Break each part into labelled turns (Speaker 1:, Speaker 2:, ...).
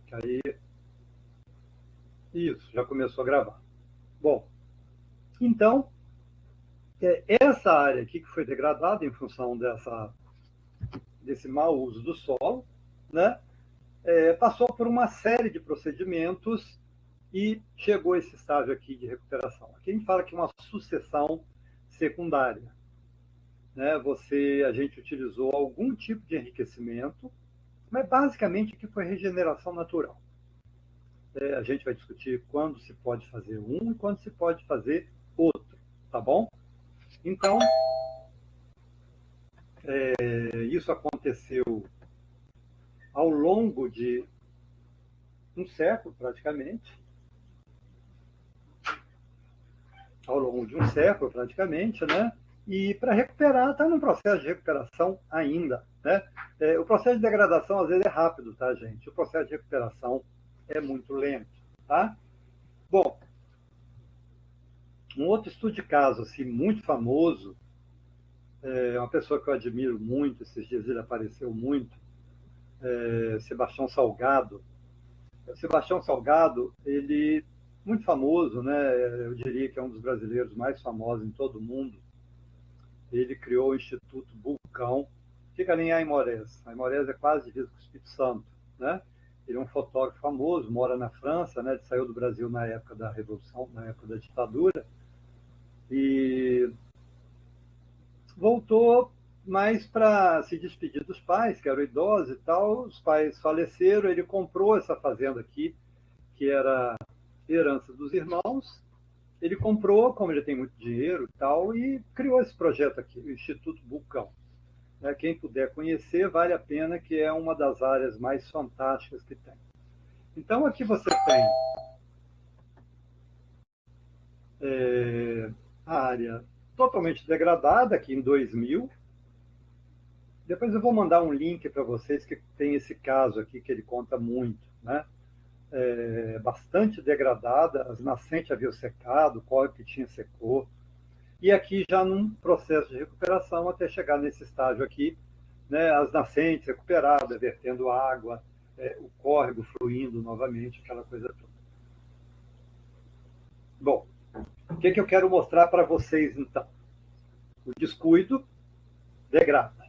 Speaker 1: Que aí, isso, já começou a gravar. Bom, então, essa área aqui que foi degradada em função desse mau uso do solo, né, passou por uma série de procedimentos e chegou a esse estágio aqui de recuperação. Aqui a gente fala que é uma sucessão secundária. Né? A gente utilizou algum tipo de enriquecimento, mas basicamente aqui foi regeneração natural. A gente vai discutir quando se pode fazer um e quando se pode fazer outro, tá bom? Então, isso aconteceu ao longo de um século, praticamente. Ao longo de um século, praticamente, né? E para recuperar, está num processo de recuperação ainda, né? O processo de degradação, às vezes, é rápido, tá, gente? O processo de recuperação é muito lento, tá? Bom, um outro estudo de caso, assim, muito famoso, uma pessoa que eu admiro muito, esses dias ele apareceu muito, Sebastião Salgado. O Sebastião Salgado, ele muito famoso, né? Eu diria que é um dos brasileiros mais famosos em todo o mundo. Ele criou o Instituto Vulcão, fica ali em Aimorés. Aimorés é quase divisa com o Espírito Santo, né? Ele é um fotógrafo famoso, mora na França, né? Ele saiu do Brasil na época da Revolução, na época da ditadura, e voltou mais para se despedir dos pais, que eram idosos e tal. Os pais faleceram, ele comprou essa fazenda aqui, que era herança dos irmãos. Ele comprou, como ele tem muito dinheiro e tal, e criou esse projeto aqui, o Instituto Vulcão. Quem puder conhecer, vale a pena, que é uma das áreas mais fantásticas que tem. Então, aqui você tem a área totalmente degradada, aqui em 2000. Depois eu vou mandar um link para vocês que tem esse caso aqui, que ele conta muito, né? Bastante degradada, as nascentes haviam secado, o córrego que tinha secou. E aqui já num processo de recuperação até chegar nesse estágio aqui, né, as nascentes recuperadas, vertendo água, o córrego fluindo novamente, aquela coisa toda. Bom, o que eu quero mostrar para vocês então? O descuido degrada.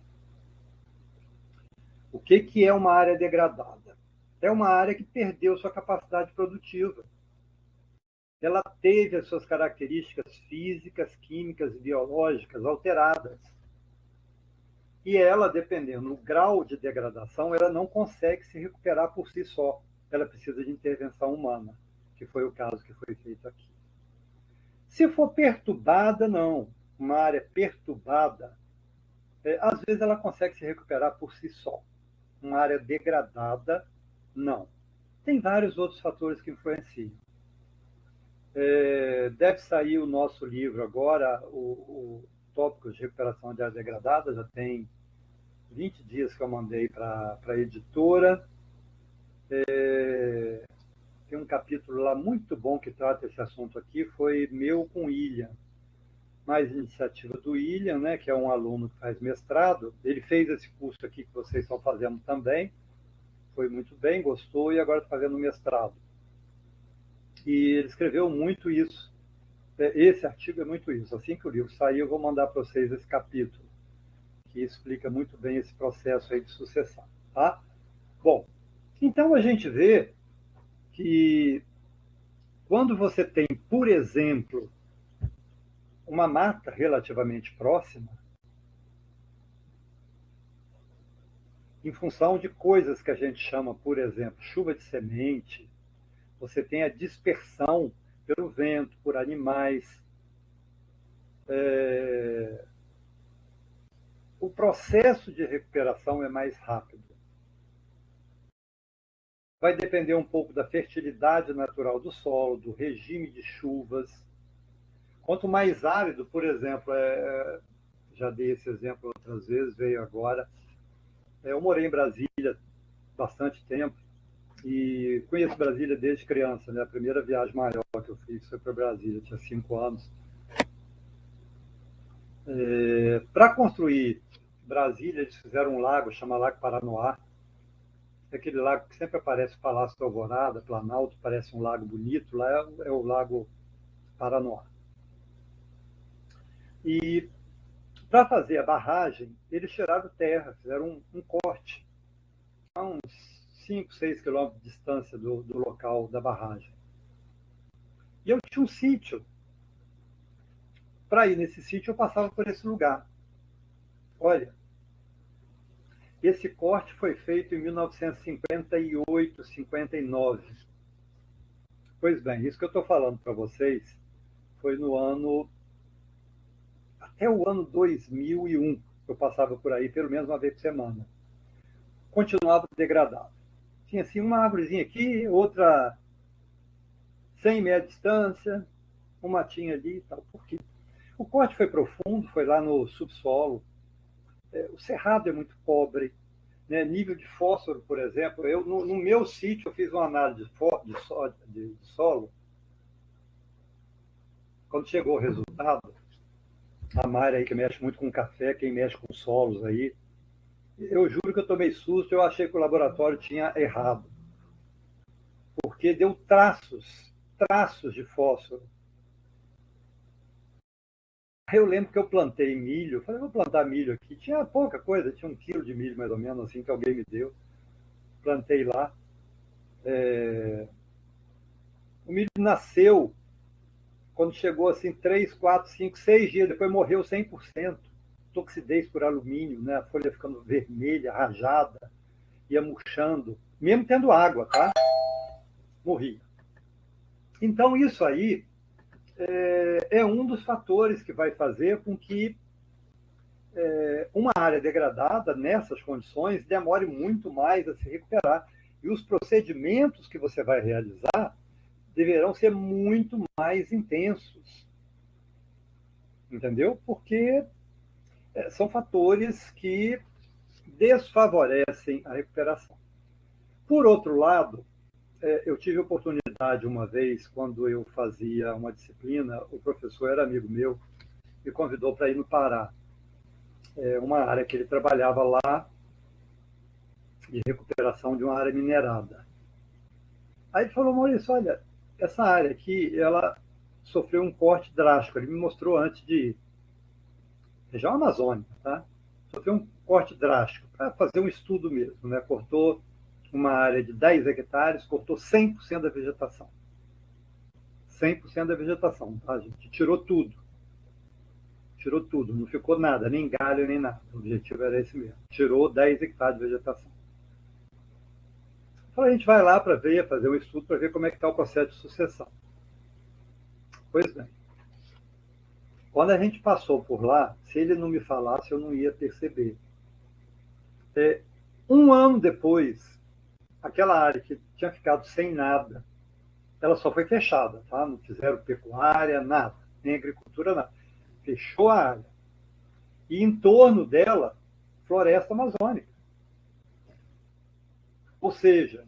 Speaker 1: O que é uma área degradada? É uma área que perdeu sua capacidade produtiva. Ela teve as suas características físicas, químicas e biológicas alteradas. E ela, dependendo do grau de degradação, ela não consegue se recuperar por si só. Ela precisa de intervenção humana, que foi o caso que foi feito aqui. Se for perturbada, não. Uma área perturbada, às vezes ela consegue se recuperar por si só. Uma área degradada, não. Tem vários outros fatores que influenciam. Deve sair o nosso livro agora, o Tópicos de Recuperação de Área Degradada, já tem 20 dias que eu mandei para a editora. Tem um capítulo lá muito bom que trata esse assunto aqui, foi meu com o William, mais iniciativa do William, né, que é um aluno que faz mestrado. Ele fez esse curso aqui que vocês estão fazendo também, foi muito bem, gostou, e agora está fazendo mestrado. E ele escreveu muito isso. Esse artigo é muito isso. Assim que o livro sair, eu vou mandar para vocês esse capítulo, que explica muito bem esse processo aí de sucessão. Tá? Bom, então a gente vê que quando você tem, por exemplo, uma mata relativamente próxima, em função de coisas que a gente chama, por exemplo, chuva de semente, você tem a dispersão pelo vento, por animais. O processo de recuperação é mais rápido. Vai depender um pouco da fertilidade natural do solo, do regime de chuvas. Quanto mais árido, por exemplo, já dei esse exemplo outras vezes, veio agora. Eu morei em Brasília bastante tempo e conheço Brasília desde criança, né? A primeira viagem maior que eu fiz foi para Brasília, eu tinha 5 anos. Para construir Brasília, eles fizeram um lago, chama Lago Paranoá, aquele lago que sempre aparece o Palácio da Alvorada, Planalto, parece um lago bonito, lá é o Lago Paranoá. E para fazer a barragem, eles tiraram terra, fizeram um corte a uns 5, 6 quilômetros de distância do local da barragem. E eu tinha um sítio. Para ir nesse sítio, eu passava por esse lugar. Olha, esse corte foi feito em 1958, 59. Pois bem, isso que eu estou falando para vocês foi no ano, até o ano 2001, eu passava por aí pelo menos uma vez por semana. Continuava degradado. Tinha assim uma árvorezinha aqui, outra 100 metros de distância, um matinho ali e tal. Por quê? O corte foi profundo, foi lá no subsolo. O cerrado é muito pobre, né? Nível de fósforo, por exemplo. No meu sítio, eu fiz uma análise de solo. Quando chegou o resultado, a Mari aí que mexe muito com café, quem mexe com solos aí, eu juro que eu tomei susto, eu achei que o laboratório tinha errado. Porque deu traços de fósforo. Aí eu lembro que eu plantei milho, falei, vou plantar milho aqui. Tinha pouca coisa, tinha 1 quilo de milho mais ou menos, assim, que alguém me deu. Plantei lá. O milho nasceu quando chegou assim 3, 4, 5, 6 dias, depois morreu 100%. Toxidez por alumínio, né? A folha ficando vermelha, rajada, ia murchando, mesmo tendo água, tá? Morria. Então isso aí é um dos fatores que vai fazer com que uma área degradada nessas condições demore muito mais a se recuperar. E os procedimentos que você vai realizar deverão ser muito mais intensos. Entendeu? Porque são fatores que desfavorecem a recuperação. Por outro lado, eu tive oportunidade uma vez, quando eu fazia uma disciplina, o professor era amigo meu, me convidou para ir no Pará. Uma área que ele trabalhava lá, de recuperação de uma área minerada. Aí ele falou, Maurício, olha, essa área aqui, ela sofreu um corte drástico. Ele me mostrou antes de ir. Região Amazônica, tá? Sofreu um corte drástico, para fazer um estudo mesmo, né? Cortou uma área de 10 hectares, cortou 100% da vegetação. 100% da vegetação, tá, gente? Tirou tudo. Tirou tudo, não ficou nada, nem galho, nem nada. O objetivo era esse mesmo. Tirou 10 hectares de vegetação. Então a gente vai lá para ver, fazer um estudo para ver como é que está o processo de sucessão. Pois bem, quando a gente passou por lá, se ele não me falasse, eu não ia perceber. Um ano depois, aquela área que tinha ficado sem nada, ela só foi fechada, tá? Não fizeram pecuária, nada, nem agricultura, nada. Fechou a área. E em torno dela, floresta amazônica. Ou seja,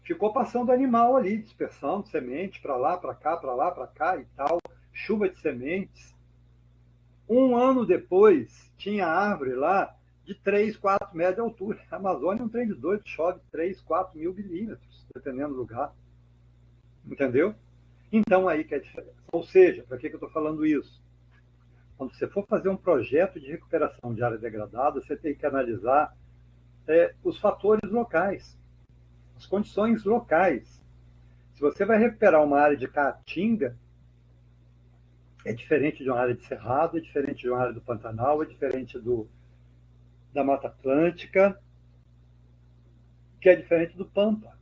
Speaker 1: ficou passando animal ali, dispersando semente para lá, para cá, para lá, para cá e tal, chuva de sementes. Um ano depois, tinha árvore lá de 3, 4 metros de altura. A Amazônia é um trem de doido, chove 3, 4 mil milímetros, dependendo do lugar. Entendeu? Então aí que é a diferença. Ou seja, para que eu estou falando isso? Quando você for fazer um projeto de recuperação de área degradada, você tem que analisar os fatores locais, as condições locais. Se você vai recuperar uma área de caatinga, é diferente de uma área de cerrado, é diferente de uma área do Pantanal, é diferente da Mata Atlântica, que é diferente do Pampa,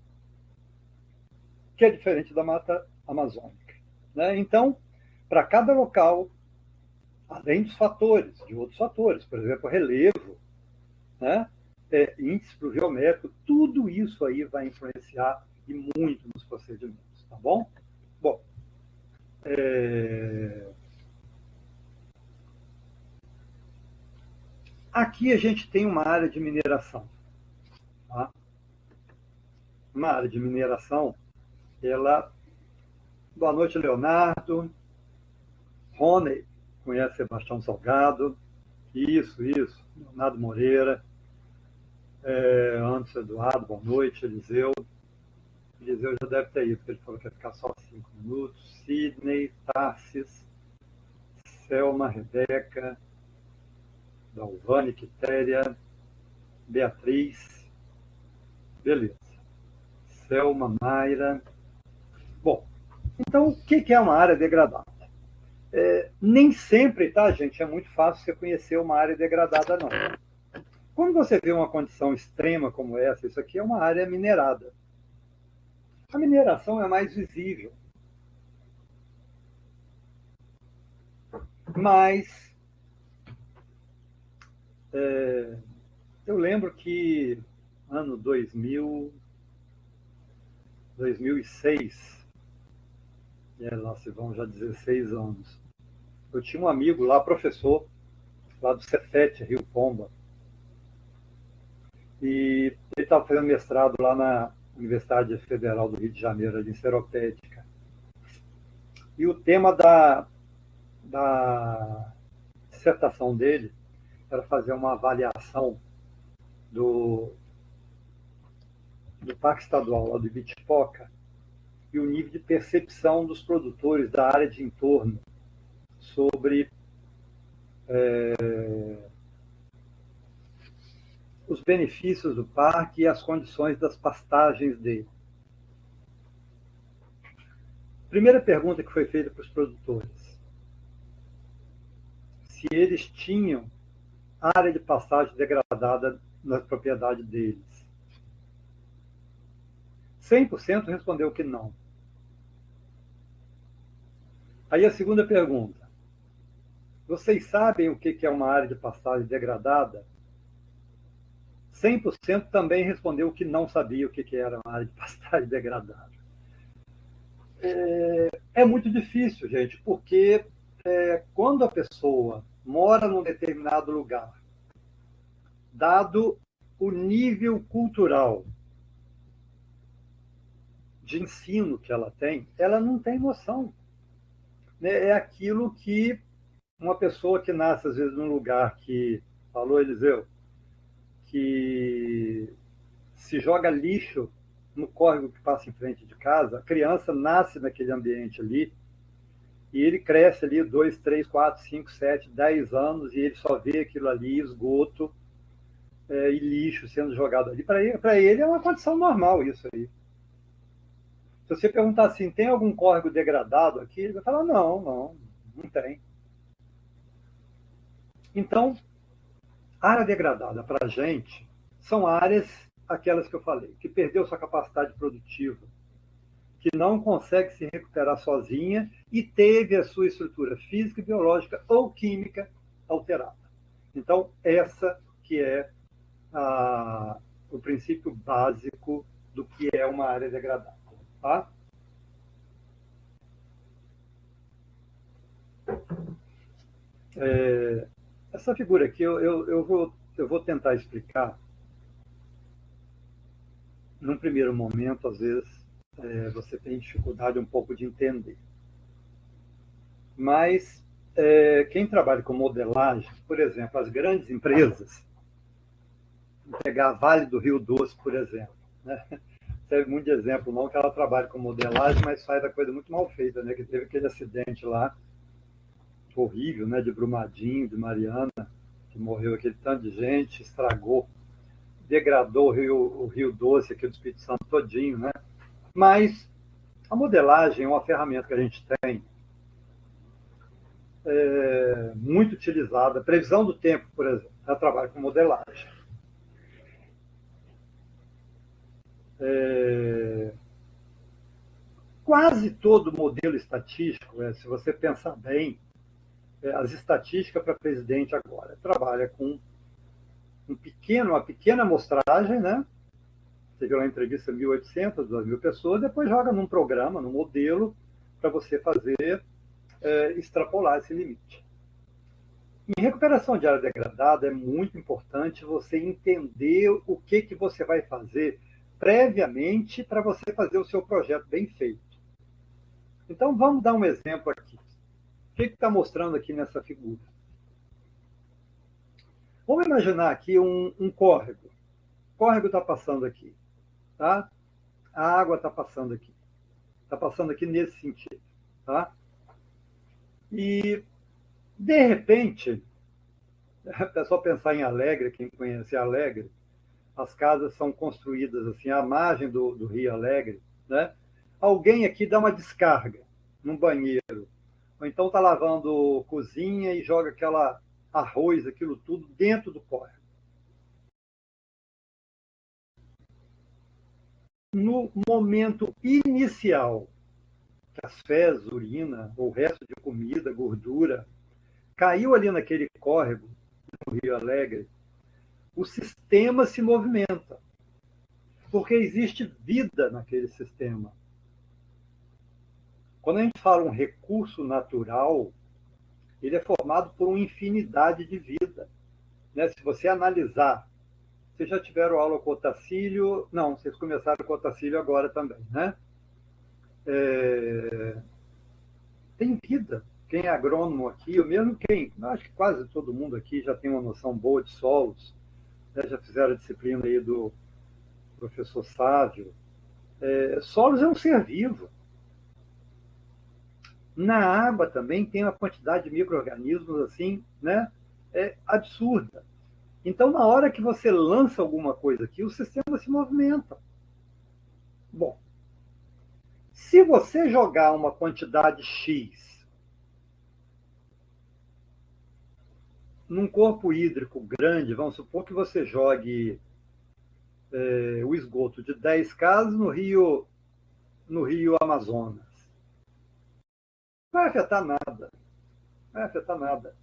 Speaker 1: que é diferente da Mata Amazônica. Né? Então, para cada local, além dos fatores, de outros fatores, por exemplo, relevo, né? Índice pluviométrico, tudo isso aí vai influenciar e muito nos procedimentos, tá bom? Bom, aqui a gente tem uma área de mineração, tá? Uma área de mineração, ela... Boa noite, Leonardo. Rony, conhece Sebastião Salgado. Isso, Leonardo Moreira. Antes, Eduardo, boa noite, Eliseu. Eliseu já deve ter ido, porque ele falou que ia ficar só 5 minutos. Sidney, Tarsis, Selma, Rebeca, Dalvane, Quitéria, Beatriz. Beleza. Selma, Mayra. Bom, então o que é uma área degradada? Nem sempre, tá, gente? É muito fácil você conhecer uma área degradada, não. Quando você vê uma condição extrema como essa, isso aqui é uma área minerada. A mineração é mais visível. Mas eu lembro que ano 2006, lá se vão já 16 anos, eu tinha um amigo lá, professor, lá do Cefet, Rio Pomba, e ele estava fazendo mestrado lá na Universidade Federal do Rio de Janeiro, ali em Seropédica. E o tema da dissertação dele era fazer uma avaliação do Parque Estadual lá do Ibitipoca e o nível de percepção dos produtores da área de entorno sobre os benefícios do parque e as condições das pastagens dele. Primeira pergunta que foi feita para os produtores: se eles tinham área de pastagem degradada na propriedade deles. 100% respondeu que não. Aí a segunda pergunta: vocês sabem o que é uma área de pastagem degradada? 100% também respondeu que não sabia o que era uma área de pastagem degradada. É muito difícil, gente, porque quando a pessoa mora num determinado lugar, dado o nível cultural de ensino que ela não tem noção. É aquilo que uma pessoa que nasce, às vezes, num lugar que, falou Eliseu, que se joga lixo no córrego que passa em frente de casa, a criança nasce naquele ambiente ali, e ele cresce ali 2, 3, 4, 5, 7, 10 anos, e ele só vê aquilo ali, esgoto e lixo sendo jogado ali. Para ele é uma condição normal isso aí. Se você perguntar assim, tem algum córrego degradado aqui? Ele vai falar, não tem. Então, área degradada para a gente são áreas, aquelas que eu falei, que perdeu sua capacidade produtiva, que não consegue se recuperar sozinha e teve a sua estrutura física, biológica ou química alterada. Então, essa que é o princípio básico do que é uma área degradada. Tá? Essa figura aqui eu vou tentar explicar. Num primeiro momento, às vezes, você tem dificuldade um pouco de entender. Mas quem trabalha com modelagem, por exemplo, as grandes empresas, vou pegar a Vale do Rio Doce, por exemplo, né? Serve muito de exemplo, não que ela trabalhe com modelagem, mas faz a coisa muito mal feita, né? Que teve aquele acidente lá, horrível, né? De Brumadinho, de Mariana, que morreu aquele tanto de gente, estragou, degradou o Rio Doce aqui do Espírito Santo todinho, né? Mas a modelagem é uma ferramenta que a gente tem muito utilizada. Previsão do tempo, por exemplo, eu trabalho com modelagem. Quase todo modelo estatístico, se você pensar bem, as estatísticas para presidente agora trabalha com uma pequena amostragem, né? Você viu uma entrevista 1.800, 2.000 pessoas, depois joga num programa, num modelo, para você fazer extrapolar esse limite. Em recuperação de área degradada, é muito importante você entender o que você vai fazer previamente para você fazer o seu projeto bem feito. Então, vamos dar um exemplo aqui. O que está mostrando aqui nessa figura? Vamos imaginar aqui um córrego. córrego está passando aqui, tá? A água está passando aqui nesse sentido, tá? E, de repente, é só pensar em Alegre, quem conhece Alegre, as casas são construídas assim, à margem do Rio Alegre, né? Alguém aqui dá uma descarga num banheiro, ou então está lavando cozinha e joga aquela arroz, aquilo tudo dentro do córrego. No momento inicial, que as fezes, urina, ou resto de comida, gordura, caiu ali naquele córrego, no Rio Alegre, o sistema se movimenta, porque existe vida naquele sistema. Quando a gente fala um recurso natural, ele é formado por uma infinidade de vida. Né? Se você analisar, vocês já tiveram aula com Otacílio? Não, vocês começaram com Otacílio agora também, né? É... Tem vida. Quem é agrônomo aqui, ou mesmo quem, acho que quase todo mundo aqui já tem uma noção boa de solos, né? Já fizeram a disciplina aí do professor Sávio. Solos é um ser vivo. Na água também tem uma quantidade de micro-organismos assim, né? Absurda. Então, na hora que você lança alguma coisa aqui, o sistema se movimenta. Bom, se você jogar uma quantidade X num corpo hídrico grande, vamos supor que você jogue o esgoto de 10 casas no rio Amazonas. Não vai afetar nada. Não vai afetar nada.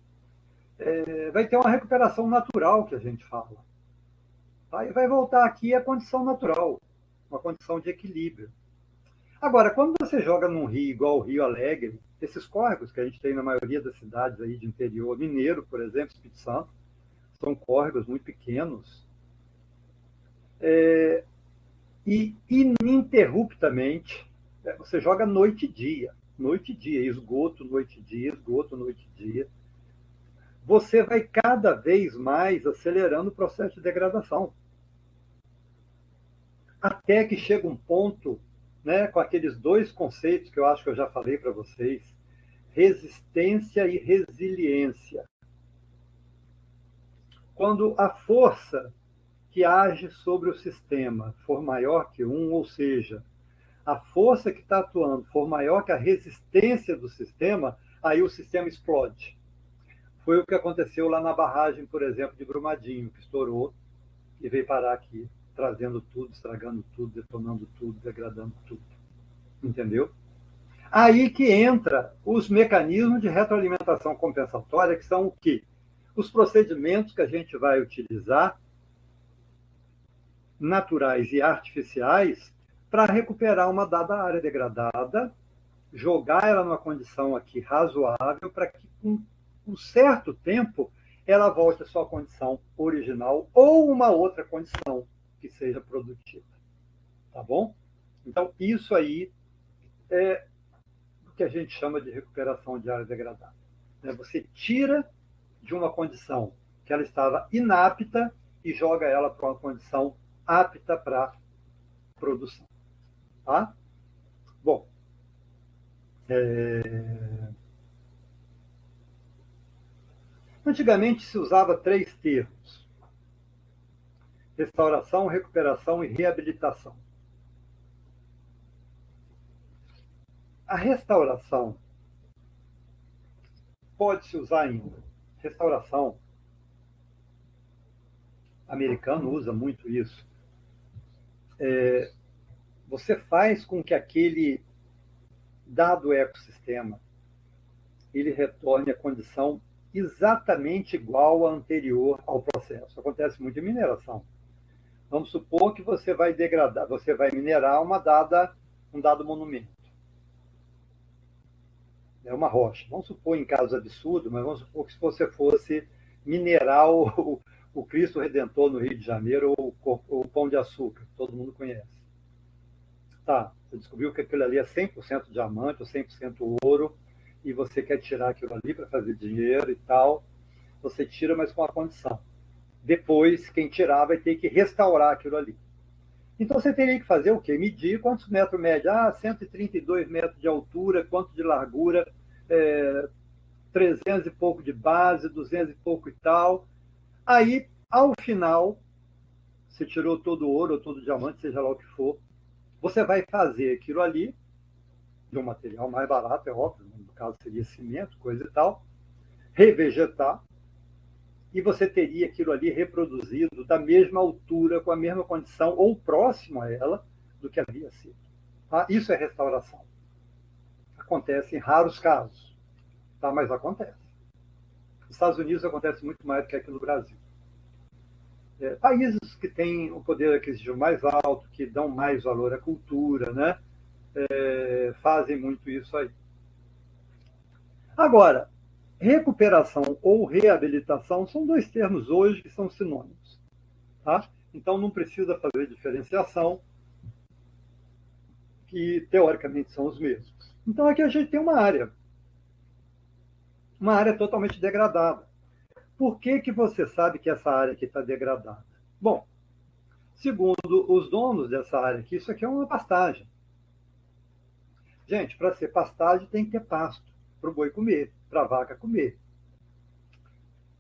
Speaker 1: Vai ter uma recuperação natural, que a gente fala. Tá? E vai voltar aqui à condição natural, uma condição de equilíbrio. Agora, quando você joga num rio igual o Rio Alegre, esses córregos que a gente tem na maioria das cidades aí de interior mineiro, por exemplo, Espírito Santo, são córregos muito pequenos, e ininterruptamente você joga noite e dia, esgoto, noite e dia, esgoto, noite e dia. Você vai cada vez mais acelerando o processo de degradação. Até que chega um ponto, né, com aqueles dois conceitos que eu acho que eu já falei para vocês, resistência e resiliência. Quando a força que age sobre o sistema for maior que um, ou seja, a força que está atuando for maior que a resistência do sistema, aí o sistema explode. Foi o que aconteceu lá na barragem, por exemplo, de Brumadinho, que estourou e veio parar aqui, trazendo tudo, estragando tudo, detonando tudo, degradando tudo. Entendeu? Aí que entra os mecanismos de retroalimentação compensatória, que são o quê? Os procedimentos que a gente vai utilizar, naturais e artificiais, para recuperar uma dada área degradada, jogar ela numa condição aqui razoável, para que com um certo tempo ela volte à sua condição original ou uma outra condição que seja produtiva. Tá bom? Então, isso aí é o que a gente chama de recuperação de área degradada. Você tira de uma condição que ela estava inapta e joga ela para uma condição apta para produção. Tá? Bom, antigamente se usava 3 termos: restauração, recuperação e reabilitação. A restauração pode-se usar ainda. Restauração, americano usa muito isso. Você faz com que aquele dado ecossistema ele retorne à condição exatamente igual à anterior ao processo. Acontece muito em mineração. Vamos supor que você vai degradar, você vai minerar um dado monumento. É uma rocha. Vamos supor, em casos absurdos, mas vamos supor que se você fosse minerar o Cristo Redentor no Rio de Janeiro, ou o Pão de Açúcar, que todo mundo conhece. Tá, você descobriu que aquilo ali é 100% diamante ou 100% ouro, e você quer tirar aquilo ali para fazer dinheiro e tal. Você tira, mas com a condição. Depois, quem tirar vai ter que restaurar aquilo ali. Então, você teria que fazer o quê? Medir quantos metros mede. 132 metros de altura, quanto de largura, 300 e pouco de base, 200 e pouco e tal. Aí, ao final, você tirou todo o ouro ou todo o diamante, seja lá o que for, você vai fazer aquilo ali, de um material mais barato, é óbvio, no caso seria cimento, coisa e tal, revegetar, e você teria aquilo ali reproduzido da mesma altura, com a mesma condição, ou próximo a ela, do que havia sido. Tá? Isso é restauração. Acontece em raros casos, tá? Mas acontece. Nos Estados Unidos acontece muito mais do que aqui no Brasil. Países que têm o poder aquisitivo mais alto, que dão mais valor à cultura, né? Fazem muito isso aí. Agora, recuperação ou reabilitação são dois termos hoje que são sinônimos. Tá? Então, não precisa fazer diferenciação, que teoricamente são os mesmos. Então, aqui a gente tem uma área totalmente degradada. Por que você sabe que essa área aqui está degradada? Bom, segundo os donos dessa área aqui, isso aqui é uma pastagem. Gente, para ser pastagem tem que ter pasto para o boi comer, para a vaca comer.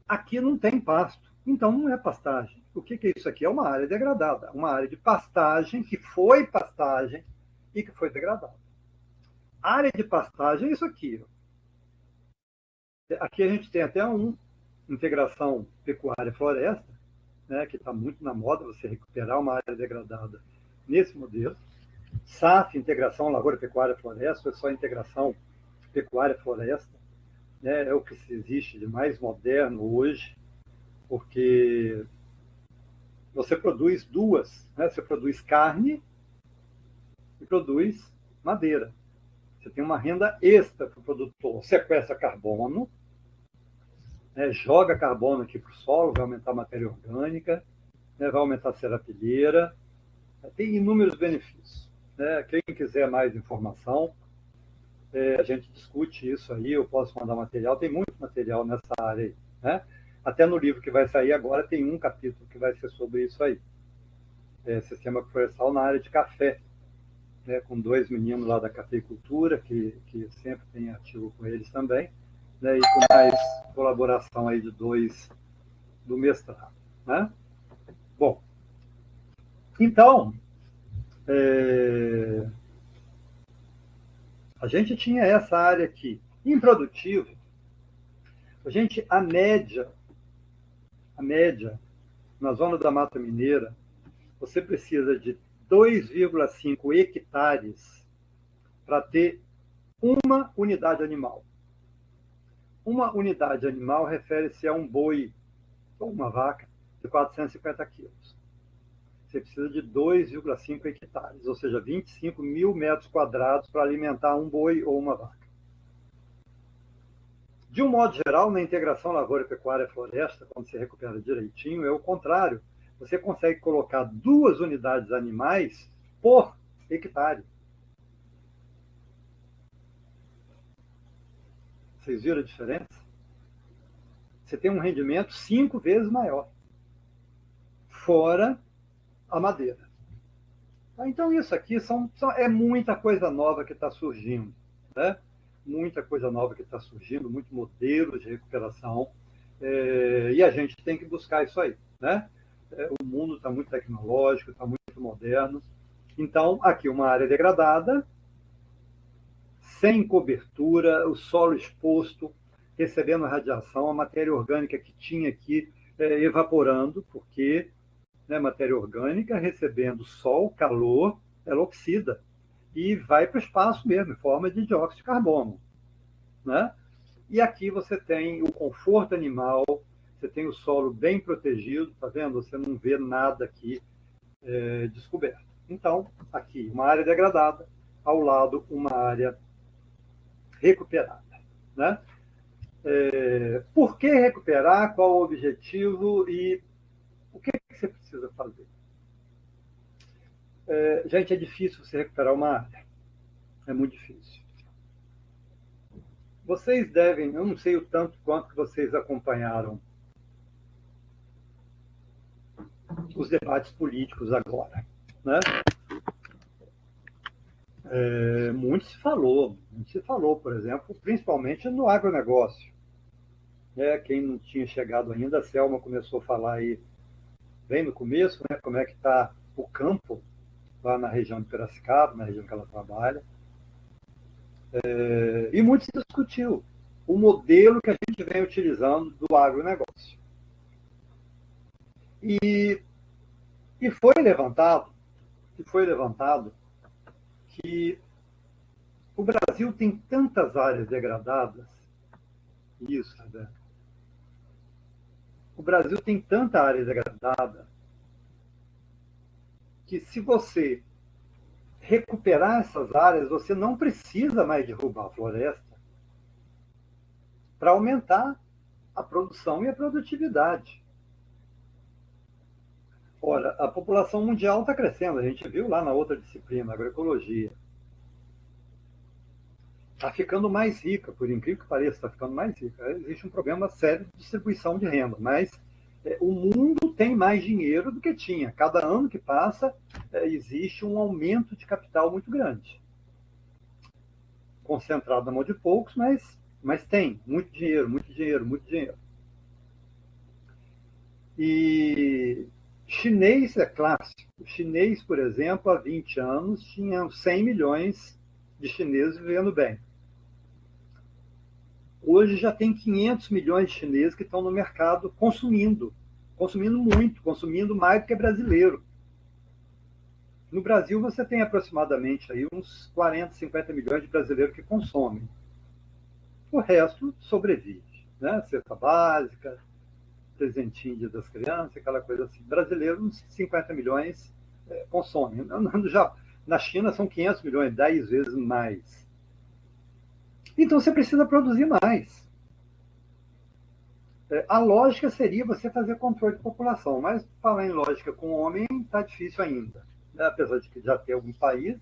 Speaker 1: Aqui não tem pasto, então não é pastagem. O que é isso aqui? É uma área degradada, uma área de pastagem que foi pastagem e que foi degradada. A área de pastagem é isso aqui. Aqui a gente tem até uma integração pecuária-floresta, né, que está muito na moda, você recuperar uma área degradada nesse modelo. SAF, integração lavoura-pecuária-floresta, é só integração pecuária-floresta, né, é o que existe de mais moderno hoje, porque você produz duas, né, você produz carne e produz madeira. Você tem uma renda extra para o produtor, sequestra carbono, né, joga carbono aqui para o solo, vai aumentar a matéria orgânica, né, vai aumentar a serapilheira, tem inúmeros benefícios. Né? Quem quiser mais informação, a gente discute isso aí, eu posso mandar material, tem muito material nessa área aí. Né? Até no livro que vai sair agora tem um capítulo que vai ser sobre isso aí. Sistema florestal na área de café, né? Com dois meninos lá da cafeicultura, que sempre tem ativo com eles também, né? E com mais colaboração aí de dois do mestrado. Né? Bom, então, a gente tinha essa área aqui. Improdutivo, a média, na zona da Mata Mineira, você precisa de 2,5 hectares para ter uma unidade animal. Uma unidade animal refere-se a um boi ou uma vaca de 450 quilos. Você precisa de 2,5 hectares, ou seja, 25 mil metros quadrados para alimentar um boi ou uma vaca. De um modo geral, na integração lavoura-pecuária-floresta, quando se recupera direitinho, é o contrário. Você consegue colocar 2 unidades animais por hectare. Vocês viram a diferença? Você tem um rendimento 5 vezes maior, fora a madeira. Então, isso aqui é muita coisa nova que está surgindo. Né? Muita coisa nova que está surgindo, muito modelo de recuperação, e a gente tem que buscar isso aí. Né? O mundo está muito tecnológico, está muito moderno. Então, aqui uma área degradada, sem cobertura, o solo exposto, recebendo radiação, a matéria orgânica que tinha aqui evaporando, porque matéria orgânica recebendo sol, calor, ela oxida e vai para o espaço mesmo, em forma de dióxido de carbono. Né? E aqui você tem o conforto animal, você tem o solo bem protegido, tá vendo? Você não vê nada aqui descoberto. Então, aqui, uma área degradada, ao lado, uma área recuperada. Né? Por que recuperar? Qual o objetivo e o que você precisa fazer? Gente, é difícil você recuperar uma área. É muito difícil. Vocês devem, eu não sei o tanto quanto que vocês acompanharam os debates políticos agora, né? Muito se falou, por exemplo, principalmente no agronegócio. Quem não tinha chegado ainda, a Selma começou a falar aí bem no começo, né, como é que está o campo lá na região de Piracicaba, na região que ela trabalha. E muito se discutiu o modelo que a gente vem utilizando do agronegócio. E foi levantado que o Brasil tem tantas áreas degradadas, isso, né? O Brasil tem tanta área degradada que se você recuperar essas áreas, você não precisa mais derrubar a floresta para aumentar a produção e a produtividade. Ora, a população mundial está crescendo, a gente viu lá na outra disciplina, agroecologia. Está ficando mais rica, por incrível que pareça, está ficando mais rica. Existe um problema sério de distribuição de renda, mas o mundo tem mais dinheiro do que tinha. Cada ano que passa, existe um aumento de capital muito grande. Concentrado na mão de poucos, mas tem muito dinheiro, muito dinheiro, muito dinheiro. E chinês é clássico. O chinês, por exemplo, há 20 anos, tinha 100 milhões de chineses vivendo bem. Hoje já tem 500 milhões de chineses que estão no mercado consumindo muito, consumindo mais do que brasileiro. No Brasil, você tem aproximadamente aí uns 40, 50 milhões de brasileiros que consomem. O resto sobrevive, né? Cesta básica, presentinho Dia das Crianças, aquela coisa assim. Brasileiro, uns 50 milhões consomem. Já, na China são 500 milhões, 10 vezes mais. Então você precisa produzir mais. A lógica seria você fazer controle de população, mas falar em lógica com o homem está difícil ainda. Né? Apesar de que já ter algum país,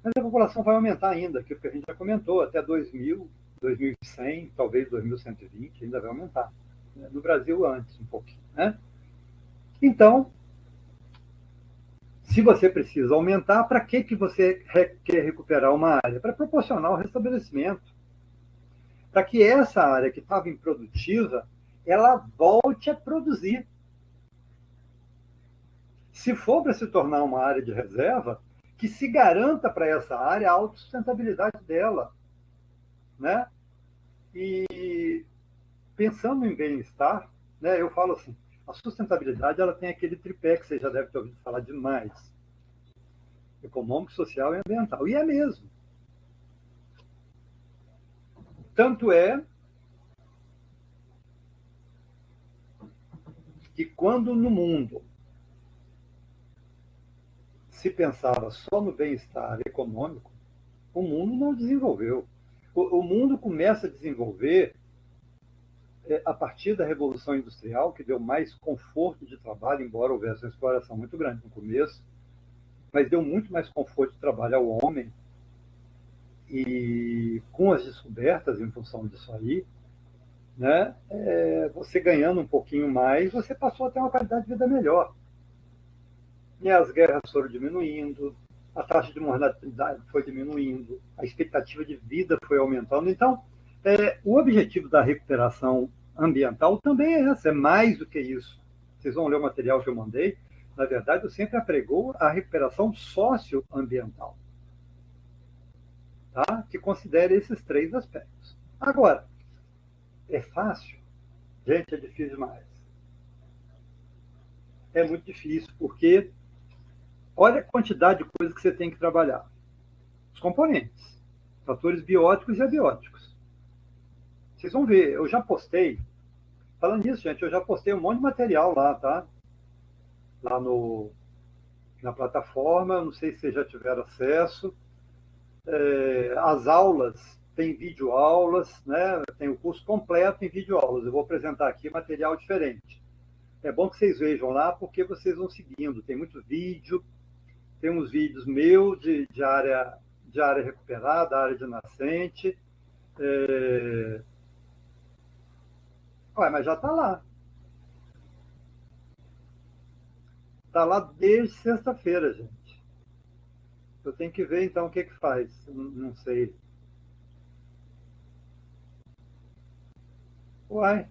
Speaker 1: mas a população vai aumentar ainda, aquilo que a gente já comentou, até 2000, 2100, talvez 2120, ainda vai aumentar. No Brasil, antes um pouquinho. Né? Então, se você precisa aumentar, para que você quer recuperar uma área? Para proporcionar o restabelecimento. Para que essa área que estava improdutiva, ela volte a produzir. Se for para se tornar uma área de reserva, que se garanta para essa área a autossustentabilidade dela. Né? E pensando em bem-estar, né, eu falo assim, a sustentabilidade ela tem aquele tripé que você já deve ter ouvido falar demais. Econômico, social e ambiental. E é mesmo. Tanto é que quando no mundo se pensava só no bem-estar econômico, o mundo não desenvolveu. O mundo começa a desenvolver a partir da Revolução Industrial, que deu mais conforto de trabalho, embora houvesse uma exploração muito grande no começo, mas deu muito mais conforto de trabalho ao homem. E com as descobertas em função disso aí, né, você ganhando um pouquinho mais, você passou a ter uma qualidade de vida melhor. E as guerras foram diminuindo, a taxa de mortalidade foi diminuindo, a expectativa de vida foi aumentando. Então, o objetivo da recuperação ambiental também é essa, é mais do que isso. Vocês vão ler o material que eu mandei. Na verdade, eu sempre apregou a recuperação socioambiental, tá? Que considere esses três aspectos. Agora, é fácil? Gente, é difícil demais. É muito difícil, porque olha a quantidade de coisas que você tem que trabalhar. Os componentes, fatores bióticos e abióticos. Vocês vão ver, eu já postei, falando nisso, gente, eu já postei um monte de material lá, tá? Lá na plataforma, não sei se vocês já tiveram acesso. As aulas, tem videoaulas, né? Tem o curso completo em videoaulas. Eu vou apresentar aqui material diferente. É bom que vocês vejam lá, porque vocês vão seguindo. Tem muito vídeo, tem uns vídeos meus de área recuperada, área de nascente. Ué, mas já está lá. Está lá desde sexta-feira, gente. Eu tenho que ver, então, o que faz. Não sei. Uai.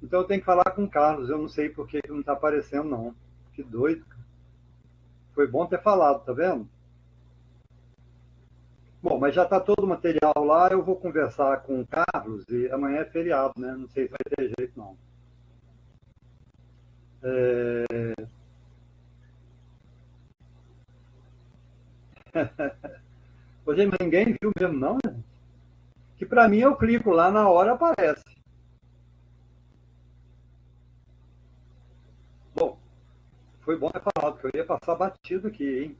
Speaker 1: Então eu tenho que falar com o Carlos. Eu não sei por que não está aparecendo, não. Que doido. Foi bom ter falado, tá vendo? Bom, mas já está todo o material lá. Eu vou conversar com o Carlos e amanhã é feriado, né? Não sei se vai ter jeito, não. Hoje ninguém viu mesmo, não, né? Que para mim eu clico lá na hora aparece. Bom, foi bom ter falado, que eu ia passar batido aqui, hein?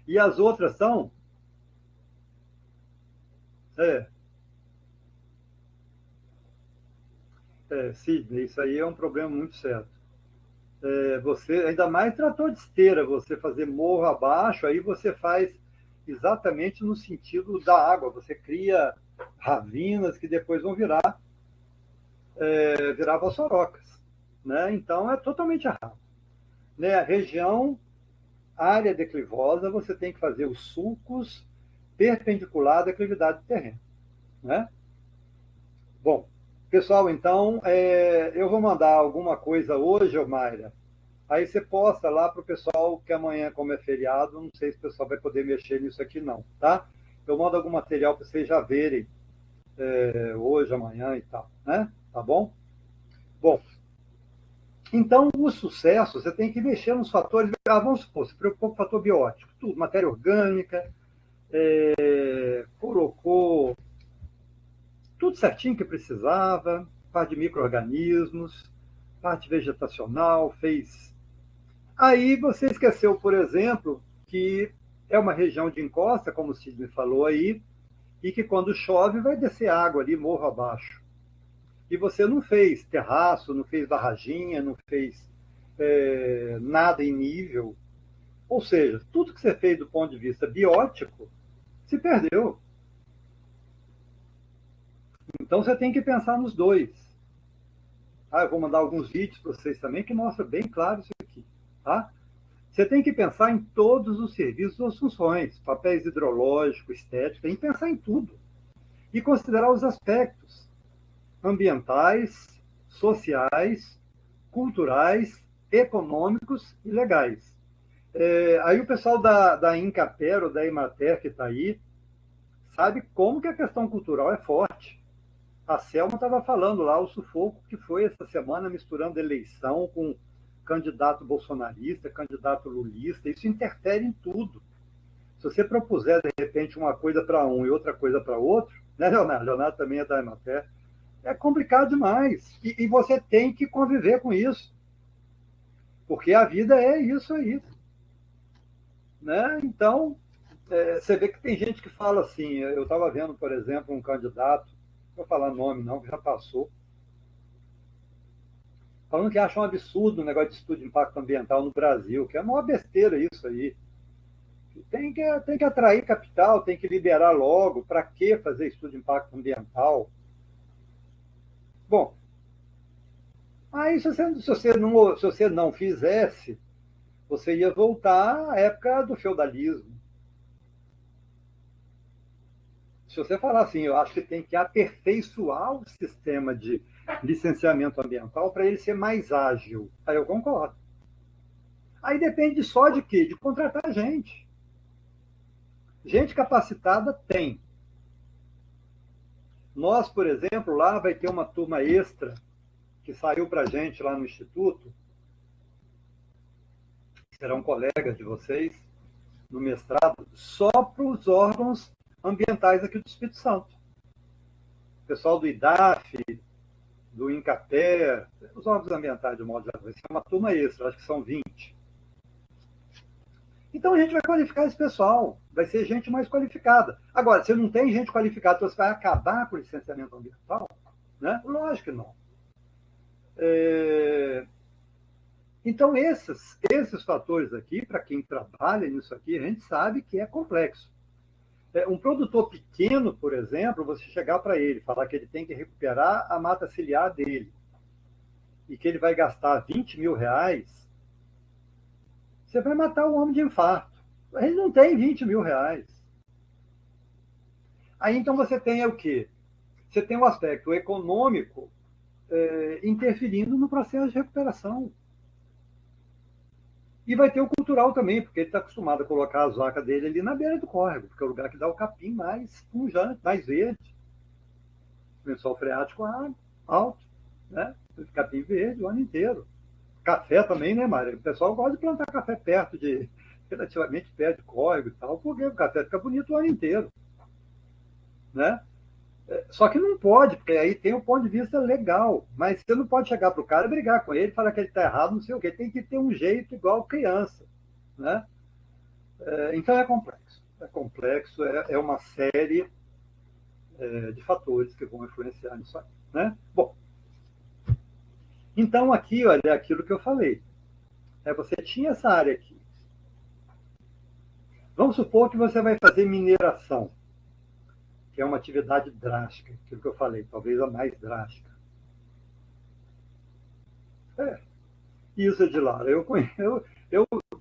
Speaker 1: E as outras são? É, Sidney, isso aí é um problema muito sério. Você, ainda mais trator de esteira, você fazer morro abaixo, aí você faz exatamente no sentido da água. Você cria ravinas que depois vão virar vassourocas. Né? Então é totalmente errado. Né? A região, área declivosa, você tem que fazer os sulcos perpendicular à declividade do terreno. Né? Bom, pessoal, então eu vou mandar alguma coisa hoje, Mayra. Aí você posta lá para o pessoal que amanhã, como é feriado, não sei se o pessoal vai poder mexer nisso aqui não, tá? Eu mando algum material para vocês já verem hoje, amanhã e tal, né? Tá bom? Bom, então o sucesso, você tem que mexer nos fatores, vamos supor, se preocupou com o fator biótico, tudo, matéria orgânica, colocou tudo certinho que precisava, parte de micro-organismos, parte vegetacional, fez. Aí você esqueceu, por exemplo, que é uma região de encosta, como o Sidney falou aí, e que quando chove vai descer água ali morro abaixo. E você não fez terraço, não fez barraginha, não fez nada em nível. Ou seja, tudo que você fez do ponto de vista biótico se perdeu. Então você tem que pensar nos dois. Eu vou mandar alguns vídeos para vocês também que mostram bem claro isso aqui. Tá? Você tem que pensar em todos os serviços ou funções, papéis hidrológicos, estéticos, tem que pensar em tudo. E considerar os aspectos ambientais, sociais, culturais, econômicos e legais. Aí o pessoal da Incapero, ou da Emater, que está aí, sabe como que a questão cultural é forte. A Selma estava falando lá o sufoco que foi essa semana, misturando eleição com candidato bolsonarista, candidato lulista, isso interfere em tudo. Se você propuser, de repente, uma coisa para um e outra coisa para outro, né, Leonardo? Leonardo também é da Emater, é complicado demais. E você tem que conviver com isso, porque a vida é isso aí. Né? Então, você vê que tem gente que fala assim, eu estava vendo, por exemplo, um candidato, não vou falar nome não, que já passou, falando que acha um absurdo o negócio de estudo de impacto ambiental no Brasil, que é uma besteira isso aí. Tem que atrair capital, tem que liberar logo. Para que fazer estudo de impacto ambiental? Bom, aí se você não fizesse, você ia voltar à época do feudalismo. Se você falar assim, eu acho que tem que aperfeiçoar o sistema de licenciamento ambiental para ele ser mais ágil. Aí eu concordo. Aí depende só de quê? De contratar gente. Gente capacitada tem. Nós, por exemplo, lá vai ter uma turma extra que saiu para a gente lá no Instituto, serão colegas de vocês, no mestrado, só para os órgãos ambientais aqui do Espírito Santo. O pessoal do IDAF, do INCAPé, os órgãos ambientais, de modo geral, vai ser uma turma extra, acho que são 20. Então a gente vai qualificar esse pessoal, vai ser gente mais qualificada. Agora, se não tem gente qualificada, você vai acabar com o licenciamento ambiental? Né? Lógico que não. Então, esses fatores aqui, para quem trabalha nisso aqui, a gente sabe que é complexo. Um produtor pequeno, por exemplo, você chegar para ele, falar que ele tem que recuperar a mata ciliar dele. e que ele vai gastar 20 mil reais, você vai matar o homem de infarto. Ele não tem 20 mil reais. Aí então você tem o quê? Você tem o aspecto econômico interferindo no processo de recuperação. E vai ter o cultural também, porque ele está acostumado a colocar as vacas dele ali na beira do córrego, porque é o lugar que dá o capim mais pungente, mais verde. O lençol freático alto, né? Capim verde o ano inteiro. Café também, né, Mário? O pessoal gosta de plantar café relativamente perto de córrego e tal, porque o café fica bonito o ano inteiro, né? Só que não pode, porque aí tem um ponto de vista legal, mas você não pode chegar para o cara e brigar com ele, falar que ele está errado, não sei o quê. Tem que ter um jeito igual criança, né? Então é complexo. É complexo, é uma série de fatores que vão influenciar nisso aí, né? Bom, então aqui, olha, é aquilo que eu falei. Você tinha essa área aqui. Vamos supor que você vai fazer mineração, que é uma atividade drástica, aquilo que eu falei, talvez a mais drástica. Isso, de lá. Eu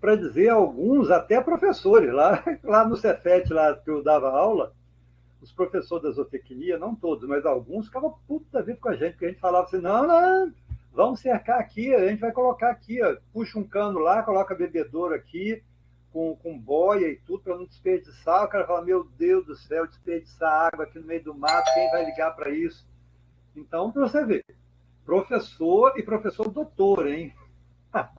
Speaker 1: para dizer alguns, até professores, lá no Cefet, lá que eu dava aula, os professores da zootecnia, não todos, mas alguns, ficavam puta da vida com a gente, porque a gente falava assim, não, não, vamos cercar aqui, a gente vai colocar aqui, ó, puxa um cano lá, coloca bebedouro aqui, com boia e tudo, para não desperdiçar. O cara fala, meu Deus do céu, desperdiçar água aqui no meio do mato, quem vai ligar para isso? Então, para você ver, professor e professor doutor, hein? Para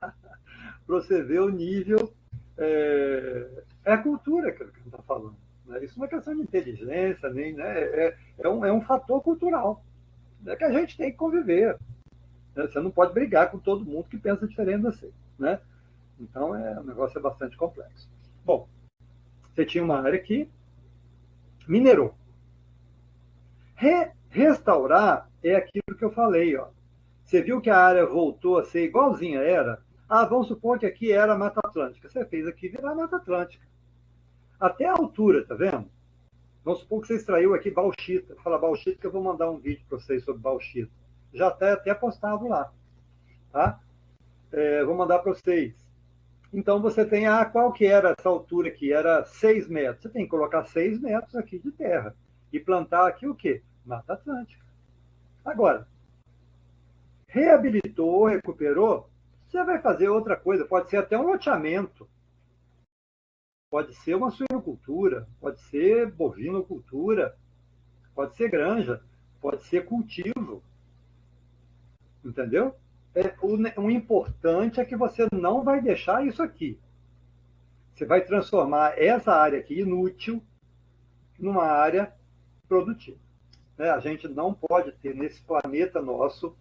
Speaker 1: você ver o nível, é a cultura que a gente está falando. Né? Isso não é questão de inteligência, nem, né? É um fator cultural, né? Que a gente tem que conviver. Né? Você não pode brigar com todo mundo que pensa diferente de você. Né? Então, o negócio é bastante complexo. Bom, você tinha uma área que minerou. Restaurar é aquilo que eu falei. Ó. Você viu que a área voltou a ser igualzinha era? Vamos supor que aqui era Mata Atlântica. Você fez aqui virar Mata Atlântica. Até a altura, tá vendo? Vamos supor que você extraiu aqui bauxita. Fala bauxita que eu vou mandar um vídeo para vocês sobre bauxita. Já está até postado lá. Tá? Vou mandar para vocês. Então você tem, qual que era essa altura aqui? Era 6 metros. Você tem que colocar 6 metros aqui de terra. E plantar aqui o quê? Mata Atlântica. Agora, reabilitou, recuperou, você vai fazer outra coisa. Pode ser até um loteamento. Pode ser uma suinocultura, pode ser bovinocultura, pode ser granja, pode ser cultivo. Entendeu? O importante é que você não vai deixar isso aqui. Você vai transformar essa área aqui inútil numa área produtiva. Né? A gente não pode ter nesse planeta nosso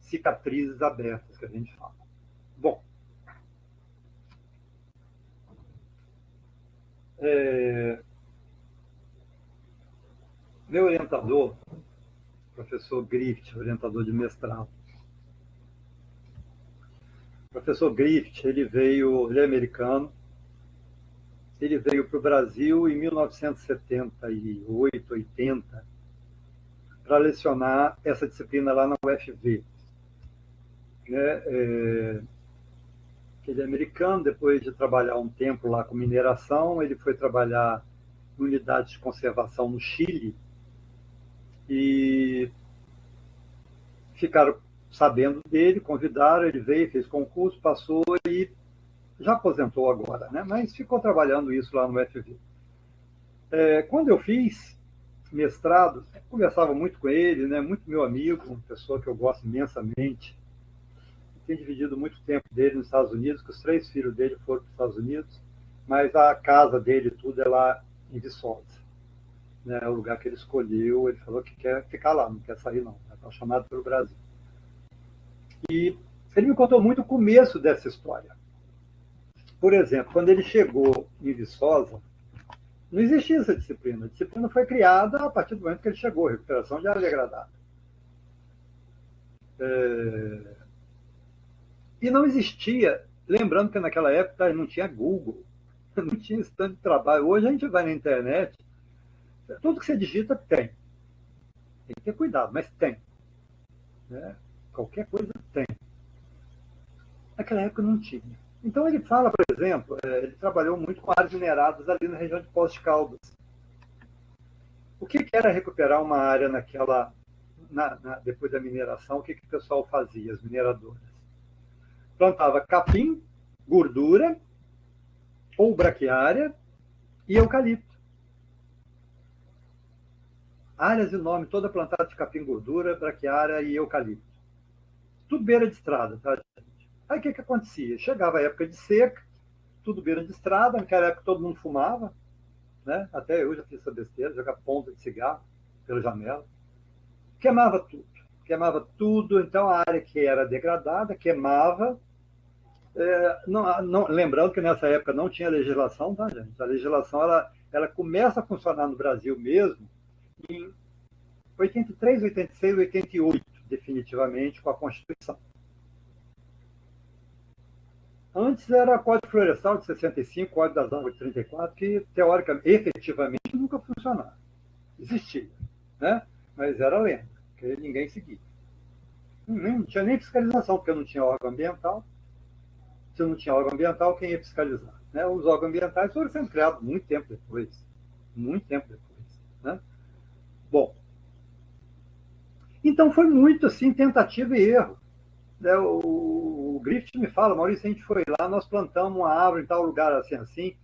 Speaker 1: cicatrizes abertas, que a gente fala. Bom, meu orientador, professor Griffith, orientador de mestrado, professor Griffith, ele é americano, ele veio para o Brasil em 1978, 80, para lecionar essa disciplina lá na UFV. Ele é americano, depois de trabalhar um tempo lá com mineração, ele foi trabalhar em unidades de conservação no Chile e ficaram sabendo dele, convidaram, ele veio, fez concurso, passou e já aposentou agora, né? Mas ficou trabalhando isso lá no UFV. Quando eu fiz mestrado, conversava muito com ele, né? Muito meu amigo, uma pessoa que eu gosto imensamente. Tem dividido muito tempo dele nos Estados Unidos, que os 3 filhos dele foram para os Estados Unidos, mas a casa dele tudo é lá em Viçosa. Né? É o lugar que ele escolheu, ele falou que quer ficar lá, não quer sair não, está chamado pelo Brasil. E ele me contou muito o começo dessa história. Por exemplo, quando ele chegou em Viçosa, não existia essa disciplina. A disciplina foi criada a partir do momento que ele chegou, recuperação de área degradada. E não existia, lembrando que naquela época não tinha Google, não tinha esse tanto de trabalho. Hoje a gente vai na internet, tudo que você digita tem. Tem que ter cuidado, mas tem. Né? Qualquer coisa tem. Naquela época não tinha. Então ele fala, por exemplo, ele trabalhou muito com áreas mineradas ali na região de Poços de Caldas. O que era recuperar uma área naquela, depois da mineração? O que o pessoal fazia, as mineradoras? Plantava capim, gordura, ou braquiária, e eucalipto. Áreas enormes, toda plantada de capim, gordura, braquiária e eucalipto. Tudo beira de estrada, tá, gente? Aí o que acontecia? Chegava a época de seca, tudo beira de estrada, naquela época todo mundo fumava, né? Até eu já fiz essa besteira, jogar ponta de cigarro pela janela. Queimava tudo, então a área que era degradada, queimava. Lembrando que nessa época não tinha legislação, tá, gente? A legislação ela começa a funcionar no Brasil mesmo em 83, 86, 88, definitivamente, com a Constituição. Antes era Código Florestal de 65, Código das Árvores de 34, que, teoricamente, efetivamente, nunca funcionava. Existia, né? Mas era lenda, que ninguém seguia. Não tinha nem fiscalização, porque não tinha órgão ambiental. Se não tinha órgão ambiental, quem ia fiscalizar? Né? Os órgãos ambientais foram sendo criados muito tempo depois. Muito tempo depois. Né? Bom, então foi muito assim, tentativa e erro. O Griffith me fala, Maurício, a gente foi lá, nós plantamos uma árvore em tal lugar assim,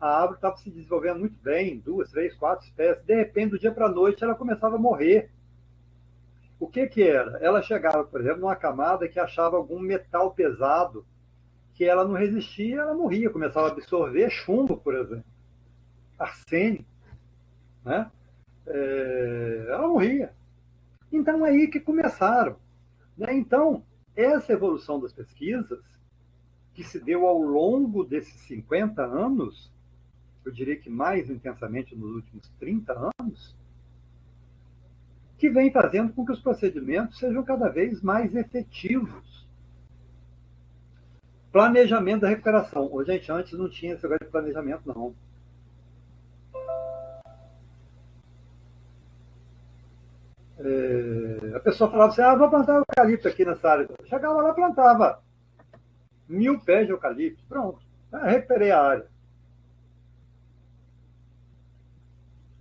Speaker 1: a árvore estava se desenvolvendo muito bem, 2, 3, 4 espécies, de repente, do dia para a noite, ela começava a morrer. O que era? Ela chegava, por exemplo, numa camada que achava algum metal pesado, que ela não resistia, ela morria, começava a absorver chumbo, por exemplo, arsênio, né? Ela morria. Então, é aí que começaram. Né? Então, essa evolução das pesquisas, que se deu ao longo desses 50 anos, eu diria que mais intensamente nos últimos 30 anos, que vem fazendo com que os procedimentos sejam cada vez mais efetivos. Planejamento da recuperação. Ô, gente, antes não tinha esse negócio de planejamento, não. A pessoa falava assim, vou plantar eucalipto aqui nessa área. Chegava lá, plantava 1000 pés de eucalipto. Pronto, recuperei a área.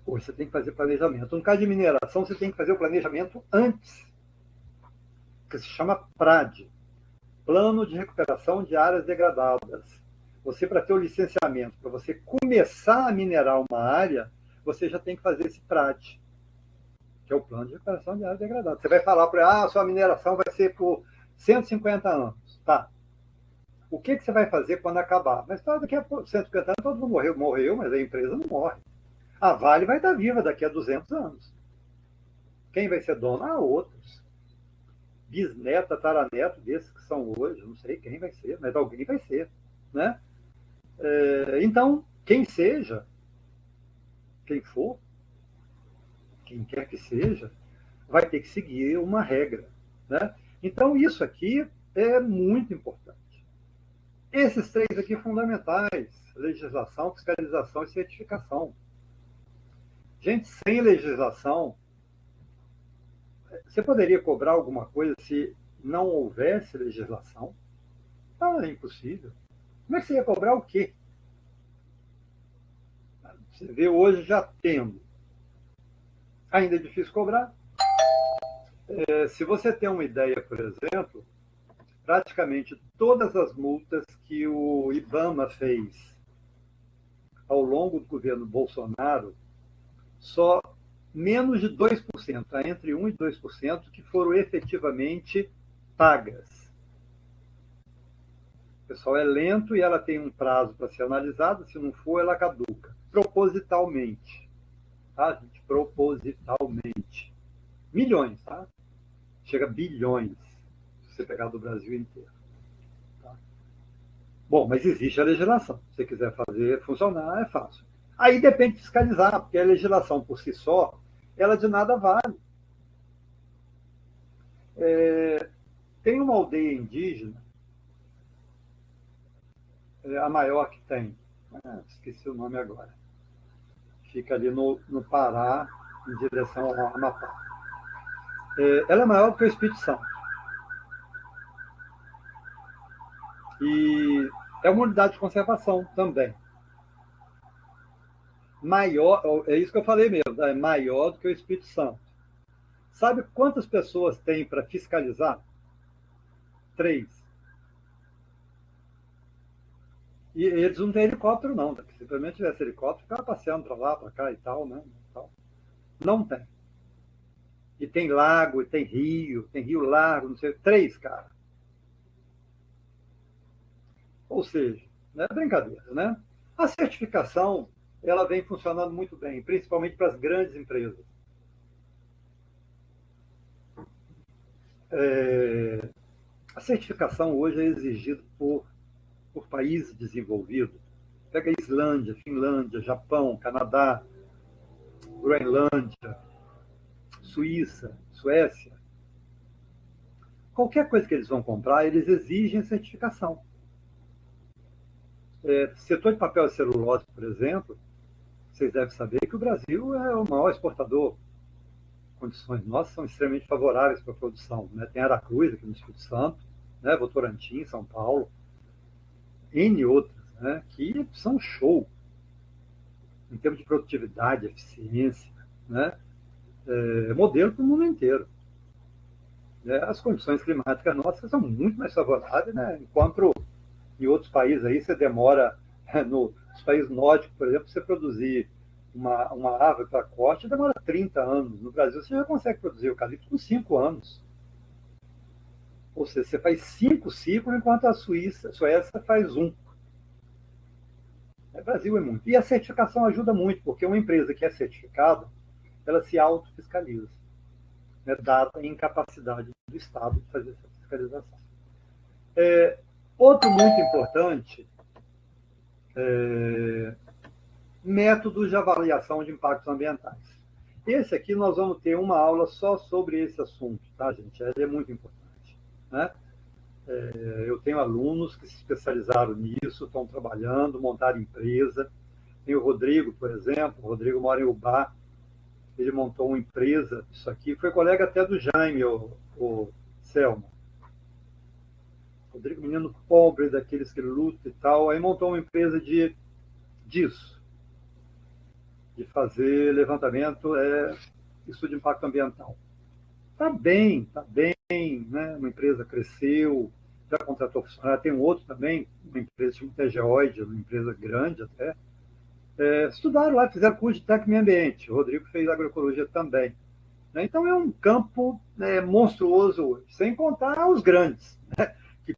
Speaker 1: Hoje você tem que fazer planejamento. No caso de mineração, você tem que fazer o planejamento antes, que se chama PRAD, Plano de Recuperação de Áreas Degradadas. Você, para ter o licenciamento, para você começar a minerar uma área, você já tem que fazer esse PRAD, que é o Plano de Recuperação de Áreas Degradadas. Você vai falar para ele, sua mineração vai ser por 150 anos. Tá. O que você vai fazer quando acabar? Mas daqui a 150 anos todo mundo morreu, mas a empresa não morre. A Vale vai estar viva daqui a 200 anos. Quem vai ser dono? Outros. Bisneto, tataraneto desses que são hoje, não sei quem vai ser, mas alguém vai ser. Né? Então, quem seja, quem for, quem quer que seja, vai ter que seguir uma regra. Né? Então, isso aqui é muito importante. Esses 3 aqui fundamentais: legislação, fiscalização e certificação. Gente, sem legislação, você poderia cobrar alguma coisa se não houvesse legislação? É impossível. Como é que você ia cobrar o quê? Você vê hoje já tendo. Ainda é difícil cobrar. Se você tem uma ideia, por exemplo, praticamente todas as multas que o IBAMA fez ao longo do governo Bolsonaro, só menos de 2%, tá? Entre 1% e 2%, que foram efetivamente pagas. O pessoal é lento e ela tem um prazo para ser analisada, se não for, ela caduca. Propositalmente. Tá, gente? Propositalmente. Milhões, tá? Chega a bilhões, se você pegar do Brasil inteiro. Tá? Bom, mas existe a legislação. Se você quiser fazer funcionar, é fácil. Aí depende de fiscalizar, porque a legislação por si só, ela de nada vale. Tem uma aldeia indígena, a maior que tem, esqueci o nome agora, fica ali no Pará, em direção ao Amapá. Ela é maior do que o Espírito Santo. E é uma unidade de conservação também. Maior, é isso que eu falei mesmo, é maior do que o Espírito Santo. Sabe quantas pessoas tem para fiscalizar? 3. E eles não têm helicóptero, não. Se simplesmente tivesse helicóptero, ficava passeando para lá, para cá e tal, né? Não tem. E tem lago, e tem rio largo, não sei, 3, cara. Ou seja, não é brincadeira, né? A certificação, ela vem funcionando muito bem, principalmente para as grandes empresas. É, a certificação hoje é exigida por países desenvolvidos. Pega a Islândia, Finlândia, Japão, Canadá, Groenlândia, Suíça, Suécia. Qualquer coisa que eles vão comprar, eles exigem certificação. Setor de papel e celulose, por exemplo, vocês devem saber que o Brasil é o maior exportador. Condições nossas são extremamente favoráveis para a produção. Né? Tem Aracruz aqui no Espírito Santo, né? Votorantim, São Paulo, N outras, né? Que são show em termos de produtividade, eficiência, né? Modelo para o mundo inteiro. Né? As condições climáticas nossas são muito mais favoráveis, né? Enquanto em outros países aí você demora, nos países nórdicos, por exemplo, você produzir uma árvore para corte demora 30 anos. No Brasil você já consegue produzir eucalipto com 5 anos. Ou seja, você faz 5 ciclos, enquanto a Suécia faz um. O Brasil é muito. E a certificação ajuda muito, porque uma empresa que é certificada, ela se autofiscaliza, né, dada a incapacidade do Estado de fazer essa fiscalização. Outro muito importante, métodos de avaliação de impactos ambientais. Esse aqui nós vamos ter uma aula só sobre esse assunto, tá, gente? Ele é muito importante, né? Eu tenho alunos que se especializaram nisso, estão trabalhando, montaram empresa. Tem o Rodrigo, por exemplo. O Rodrigo mora em Ubá. Ele montou uma empresa, isso aqui. Foi colega até do Jaime, o Selma. Rodrigo, menino pobre, daqueles que lutam e tal. Aí montou uma empresa disso, de fazer levantamento, estudo de impacto ambiental. Tá bem, né? Uma empresa cresceu, já contratou funcionário. Tem um outro também, uma empresa chamada Tegeoide, uma empresa grande até. Estudaram lá, fizeram curso de técnico e meio ambiente. O Rodrigo fez agroecologia também. Né? Então é um campo monstruoso hoje, sem contar os grandes, né? Que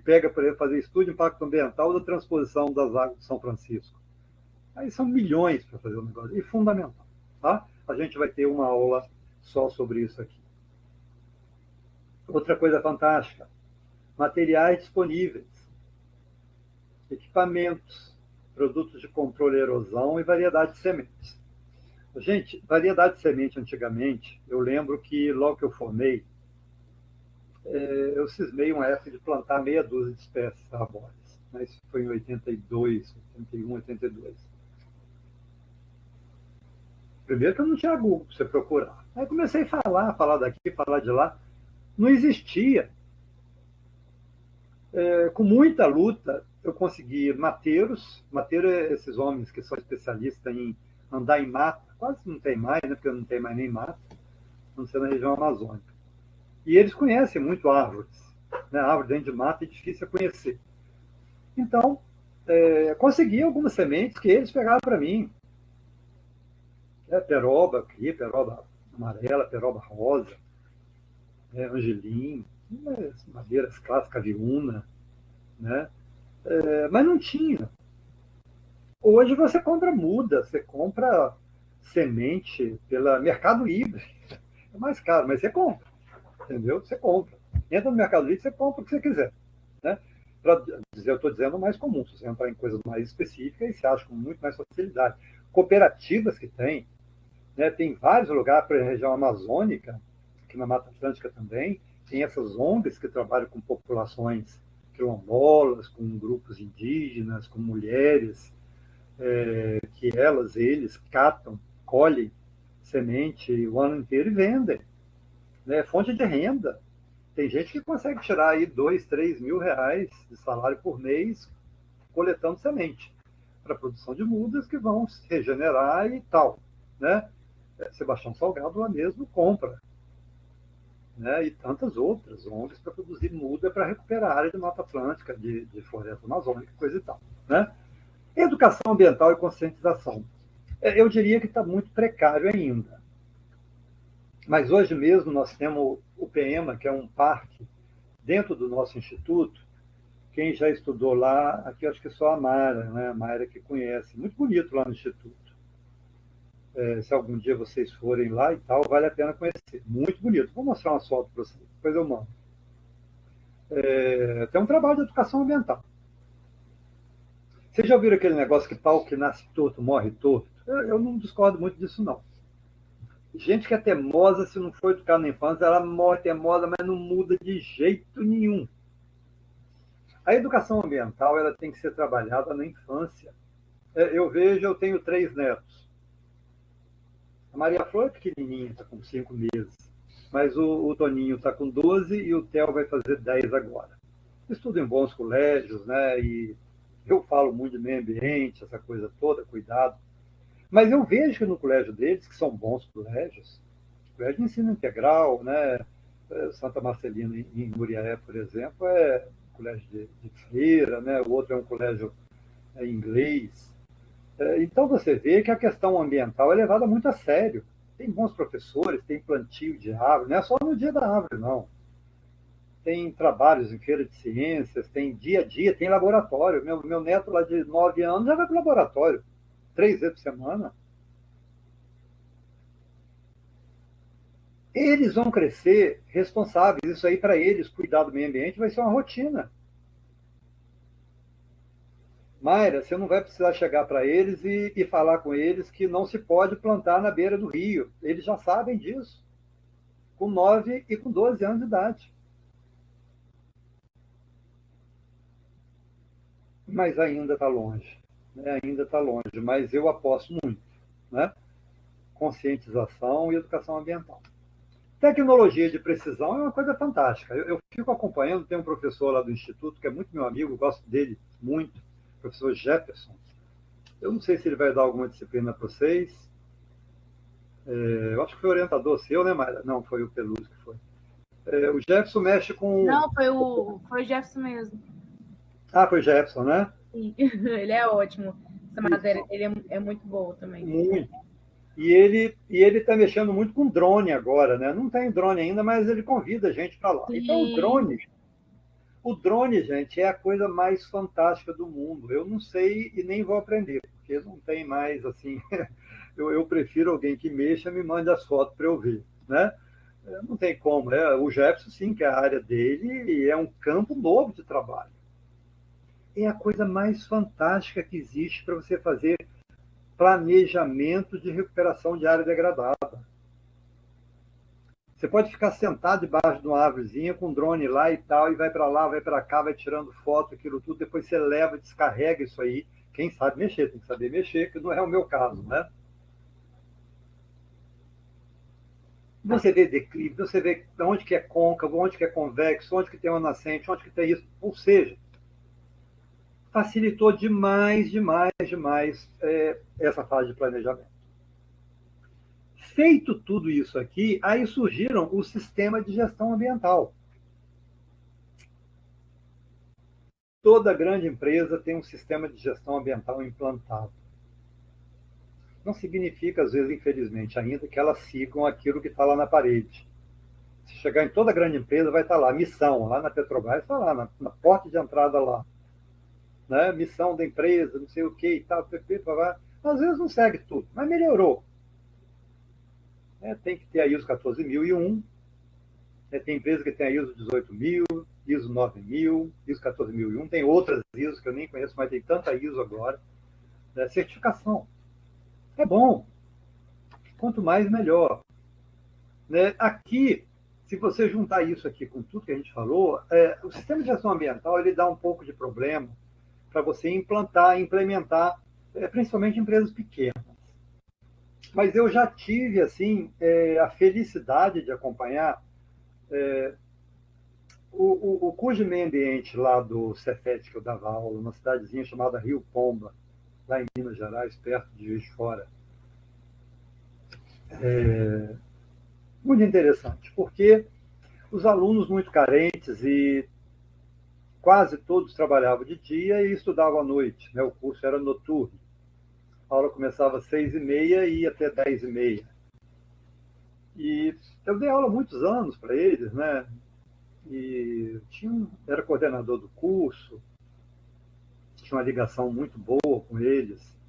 Speaker 1: pega, por exemplo, fazer estudo de impacto ambiental da transposição das águas de São Francisco. Aí são milhões para fazer o negócio, e fundamental. Tá? A gente vai ter uma aula só sobre isso aqui. Outra coisa fantástica, materiais disponíveis, equipamentos, produtos de controle de erosão e variedade de sementes. Gente, variedade de semente antigamente, eu lembro que logo que eu formei, eu cismei uma época de plantar meia dúzia de espécies arbóreas. Né? Isso foi em 82, 81, 82. Primeiro que eu não tinha Google para você procurar. Aí comecei a falar daqui, falar de lá. Não existia. Com muita luta, eu consegui mateiros. Mateiro é esses homens que são especialistas em andar em mata. Quase não tem mais, né? Porque não tem mais nem mata, não sei na região amazônica. E eles conhecem muito árvores. Né? Árvore dentro de mata é difícil de conhecer. Então, consegui algumas sementes que eles pegaram para mim. Peroba, peroba amarela, peroba rosa, angelim, madeiras clássicas, viúna, né? Mas não tinha. Hoje você compra muda, você compra semente pela Mercado Livre. É mais caro, mas você compra. Entendeu? Você compra. Entra no Mercado Livre, você compra o que você quiser. Né? Para dizer, eu estou dizendo o mais comum. Se você entrar em coisas mais específicas, aí você acha com muito mais facilidade. Cooperativas que tem, né? Tem vários lugares para a região amazônica, aqui na Mata Atlântica também, tem essas ONGs que trabalham com populações quilombolas, com grupos indígenas, com mulheres, que eles catam, colhem semente o ano inteiro e vendem. Né? Fonte de renda. Tem gente que consegue tirar aí 2, 3 mil reais de salário por mês coletando semente para produção de mudas que vão se regenerar e tal, né? Sebastião Salgado lá mesmo compra, né? E tantas outras ONGs para produzir muda para recuperar a área de Mata Atlântica, de floresta amazônica, coisa e tal, né? Educação ambiental e conscientização. Eu diria que está muito precário ainda. Mas hoje mesmo nós temos o PEMA, que é um parque dentro do nosso instituto. Quem já estudou lá, aqui acho que só a Mara, né? A Mara que conhece. Muito bonito lá no instituto. Se algum dia vocês forem lá e tal, vale a pena conhecer. Muito bonito. Vou mostrar uma foto para vocês, depois eu mando. Tem um trabalho de educação ambiental. Vocês já ouviram aquele negócio que pau que nasce torto, morre torto? Eu não discordo muito disso, não. Gente que é teimosa, se não for educada na infância, ela morre teimosa, mas não muda de jeito nenhum. A educação ambiental ela tem que ser trabalhada na infância. Eu vejo, eu tenho 3 netos. A Maria Flor é pequenininha, está com 5 meses. Mas o Toninho está com 12 e o Theo vai fazer 10 agora. Estudam em bons colégios, né? E eu falo muito de meio ambiente, essa coisa toda, cuidado. Mas eu vejo que no colégio deles, que são bons colégios, colégio de ensino integral, né? Santa Marcelina em Muriaé, por exemplo, é um colégio de freira, né? O outro é um colégio inglês. Então você vê que a questão ambiental é levada muito a sério. Tem bons professores, tem plantio de árvore, não é só no dia da árvore, não. Tem trabalhos em feira de ciências, tem dia a dia, tem laboratório. Meu neto lá de 9 anos já vai para o laboratório, 3 vezes por semana. Eles vão crescer responsáveis. Isso aí, para eles, cuidar do meio ambiente vai ser uma rotina. Mayra, você não vai precisar chegar para eles e falar com eles que não se pode plantar na beira do rio. Eles já sabem disso, com 9 e com 12 anos de idade. Mas ainda está longe. Né? Ainda está longe, mas eu aposto muito. Né? Conscientização e educação ambiental. Tecnologia de precisão é uma coisa fantástica. Eu fico acompanhando, tem um professor lá do Instituto, que é muito meu amigo, gosto dele muito, o professor Jefferson. Eu não sei se ele vai dar alguma disciplina para vocês. Eu acho que foi orientador seu, né, Mayra? Não, foi o Peluso que foi. O Jefferson mexe com.
Speaker 2: Não, foi o Jefferson mesmo.
Speaker 1: Ah, foi o Jefferson, né?
Speaker 2: Sim. Ele é ótimo. Essa matéria dele é muito boa também.
Speaker 1: Muito. E ele está mexendo muito com drone agora, né? Não tem drone ainda, mas ele convida a gente para lá.
Speaker 2: Sim.
Speaker 1: Então, o drone, gente, é a coisa mais fantástica do mundo. Eu não sei e nem vou aprender, porque não tem mais, assim... eu prefiro alguém que mexa, me mande as fotos para eu ver, né? Não tem como. O Jefferson, sim, que é a área dele, e é um campo novo de trabalho. É a coisa mais fantástica que existe para você fazer planejamento de recuperação de área degradada. Você pode ficar sentado debaixo de uma árvorezinha com um drone lá e tal, e vai para lá, vai para cá, vai tirando foto, aquilo tudo, depois você leva, descarrega isso aí. Quem sabe mexer, tem que saber mexer, que não é o meu caso, né? Você vê declive, você vê onde que é côncavo, onde que é convexo, onde que tem uma nascente, onde que tem isso. Ou seja, facilitou demais, demais, demais essa fase de planejamento. Feito tudo isso aqui, aí surgiram o sistema de gestão ambiental. Toda grande empresa tem um sistema de gestão ambiental implantado. Não significa, às vezes, infelizmente, ainda que elas sigam aquilo que está lá na parede. Se chegar em toda grande empresa, vai estar lá, missão, lá na Petrobras, está lá, na porta de entrada lá. Né? Missão da empresa, não sei o que e tal, às vezes não segue tudo, mas melhorou. Tem que ter a ISO 14001, tem empresa que tem a ISO 18000, ISO 9000, ISO 14001, tem outras ISOs que eu nem conheço, mas tem tanta ISO agora. Certificação. É bom. Quanto mais, melhor. Aqui, se você juntar isso aqui com tudo que a gente falou, o sistema de gestão ambiental ele dá um pouco de problema para você implementar, principalmente empresas pequenas. Mas eu já tive assim a felicidade de acompanhar O curso de meio ambiente lá do Cefet, que eu dava aula, numa cidadezinha chamada Rio Pomba, lá em Minas Gerais, perto de Juiz de Fora, muito interessante, porque os alunos muito carentes e quase todos trabalhavam de dia e estudavam à noite, né? O curso era noturno. A aula começava às 6h30 e ia até 10h30. E eu dei aula há muitos anos para eles, né? E era coordenador do curso, tinha uma ligação muito boa com eles.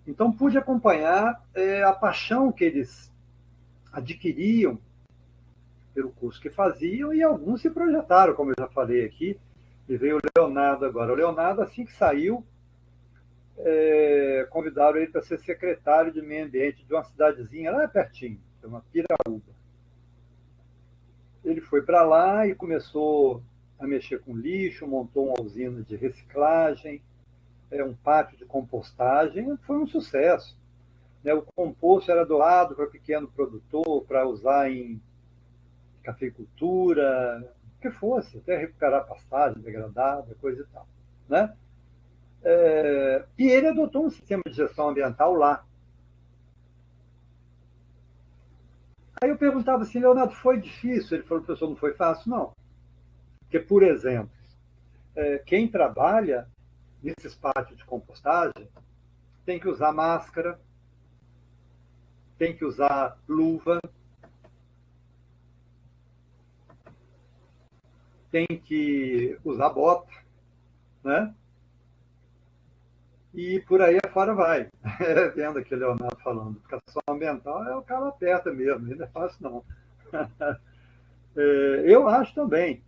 Speaker 1: Então pude acompanhar a paixão que eles adquiriam pelo curso que faziam e alguns se projetaram, como eu já falei aqui, e veio o Leonardo agora. O Leonardo, assim que saiu, convidaram ele para ser secretário de meio ambiente de uma cidadezinha lá pertinho, chama Piraúba. Ele foi para lá e começou a mexer com lixo, montou uma usina de reciclagem, um pátio de compostagem, foi um sucesso. O composto era doado para pequeno produtor, para usar em cafeicultura, o que fosse, até recuperar pastagem degradada, coisa e tal. Né? E ele adotou um sistema de gestão ambiental lá. Aí eu perguntava assim, Leonardo, foi difícil? Ele falou, professor, não foi fácil? Não. Porque, por exemplo, quem trabalha nesses pátios de compostagem tem que usar máscara, tem que usar luva, tem que usar bota, né? E por aí afora vai. Vendo aqui o Leonardo falando, educação ambiental é o cara aperta mesmo, não é fácil não. Eu acho também.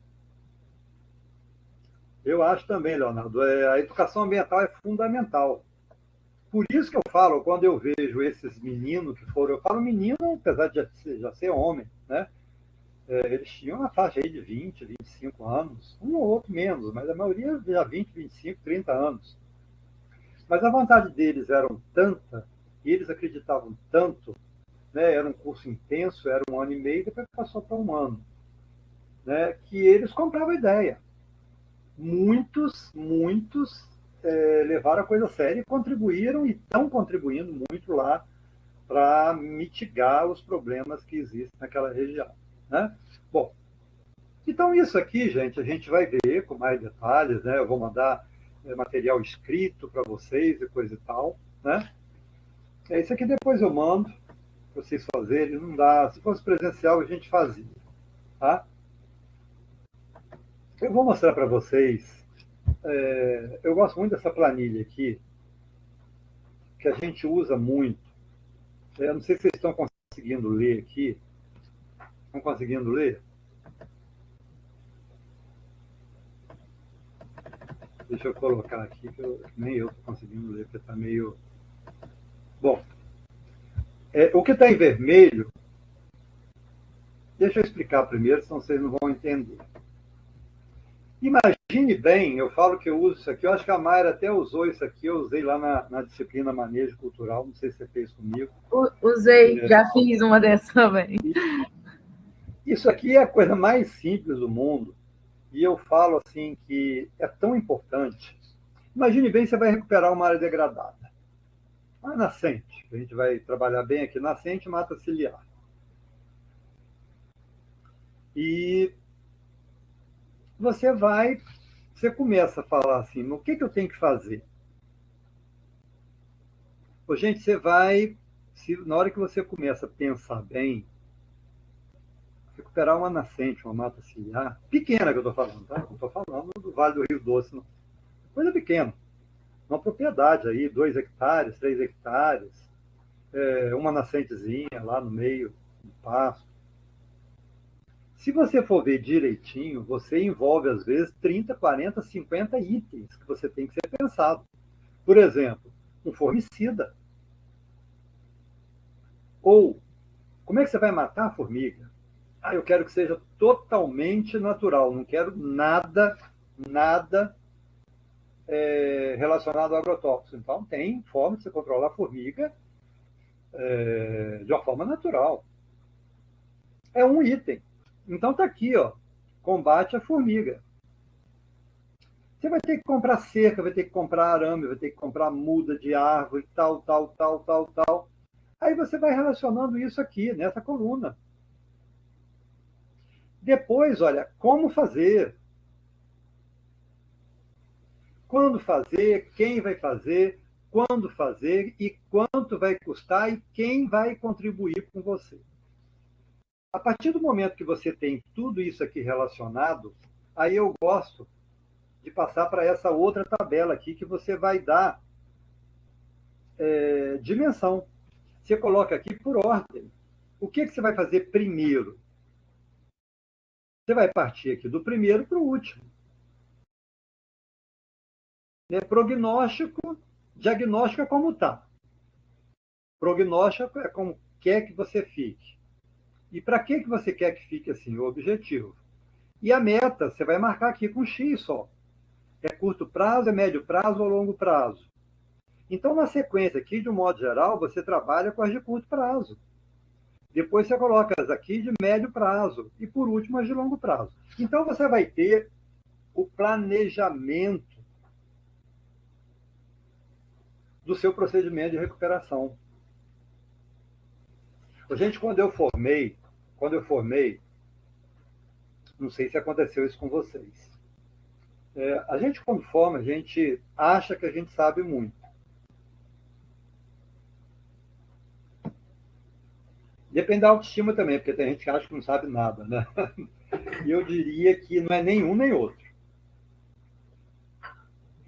Speaker 1: Eu acho também, Leonardo. A educação ambiental é fundamental. Por isso que eu falo, quando eu vejo esses meninos que foram, eu falo menino, apesar de já ser homem, né? Eles tinham uma faixa aí de 20, 25 anos, um ou outro menos, mas a maioria já 20, 25, 30 anos. Mas a vontade deles era tanta, e eles acreditavam tanto, né? Era um curso intenso, era 1 ano e meio, depois passou para 1 ano, né? Que eles compravam a ideia. Muitos levaram a coisa séria e contribuíram e estão contribuindo muito lá para mitigar os problemas que existem naquela região. Né? Bom, então isso aqui, gente, a gente vai ver com mais detalhes, né? Eu vou mandar material escrito para vocês e coisa e tal, né? Isso aqui depois eu mando para vocês fazerem, não dá, se fosse presencial a gente fazia, tá? Eu vou mostrar para vocês, eu gosto muito dessa planilha aqui, que a gente usa muito. Eu não sei se vocês estão conseguindo ler aqui. Estão conseguindo ler? Deixa eu colocar aqui, que nem eu estou conseguindo ler, porque está meio. Bom, o que está em vermelho, deixa eu explicar primeiro, senão vocês não vão entender. Imagine bem, eu falo que eu uso isso aqui, eu acho que a Mayra até usou isso aqui, eu usei lá na disciplina Manejo Cultural, não sei se você fez comigo.
Speaker 2: Usei, já fiz uma dessa também.
Speaker 1: Isso aqui é a coisa mais simples do mundo, e eu falo assim que é tão importante. Imagine bem, você vai recuperar uma área degradada. A nascente, a gente vai trabalhar bem aqui, nascente mata ciliar. E você começa a falar assim, o que eu tenho que fazer? Gente, na hora que você começa a pensar bem, recuperar uma nascente, uma mata ciliar, pequena que eu estou falando, tá? Não estou falando do Vale do Rio Doce, não. Coisa pequena. Uma propriedade aí, 2 hectares, 3 hectares, uma nascentezinha lá no meio do pasto. Se você for ver direitinho, você envolve, às vezes, 30, 40, 50 itens que você tem que ser pensado. Por exemplo, um formicida. Ou, como é que você vai matar a formiga? Eu quero que seja totalmente natural, não quero nada relacionado ao agrotóxico. Então, tem forma de você controlar a formiga de uma forma natural. É um item. Então, está aqui, ó, combate à formiga. Você vai ter que comprar cerca, vai ter que comprar arame, vai ter que comprar muda de árvore, tal, tal, tal, tal, tal. Aí você vai relacionando isso aqui, nessa coluna. Depois, olha, como fazer, quando fazer, quem vai fazer, quando fazer e quanto vai custar e quem vai contribuir com você. A partir do momento que você tem tudo isso aqui relacionado, aí eu gosto de passar para essa outra tabela aqui que você vai dar dimensão. Você coloca aqui por ordem. O que você vai fazer primeiro? Você vai partir aqui do primeiro para o último. Prognóstico, diagnóstico é como está. Prognóstico é como quer que você fique. E para que você quer que fique assim? O objetivo. E a meta, você vai marcar aqui com X só. É curto prazo, é médio prazo ou longo prazo. Então, na sequência aqui, de um modo geral, você trabalha com as de curto prazo. Depois você coloca as aqui de médio prazo. E, por último, as de longo prazo. Então, você vai ter o planejamento do seu procedimento de recuperação. Gente, quando eu formei, não sei se aconteceu isso com vocês. A gente, quando forma, a gente acha que a gente sabe muito. Depende da autoestima também, porque tem gente que acha que não sabe nada, né? E eu diria que não é nenhum nem outro.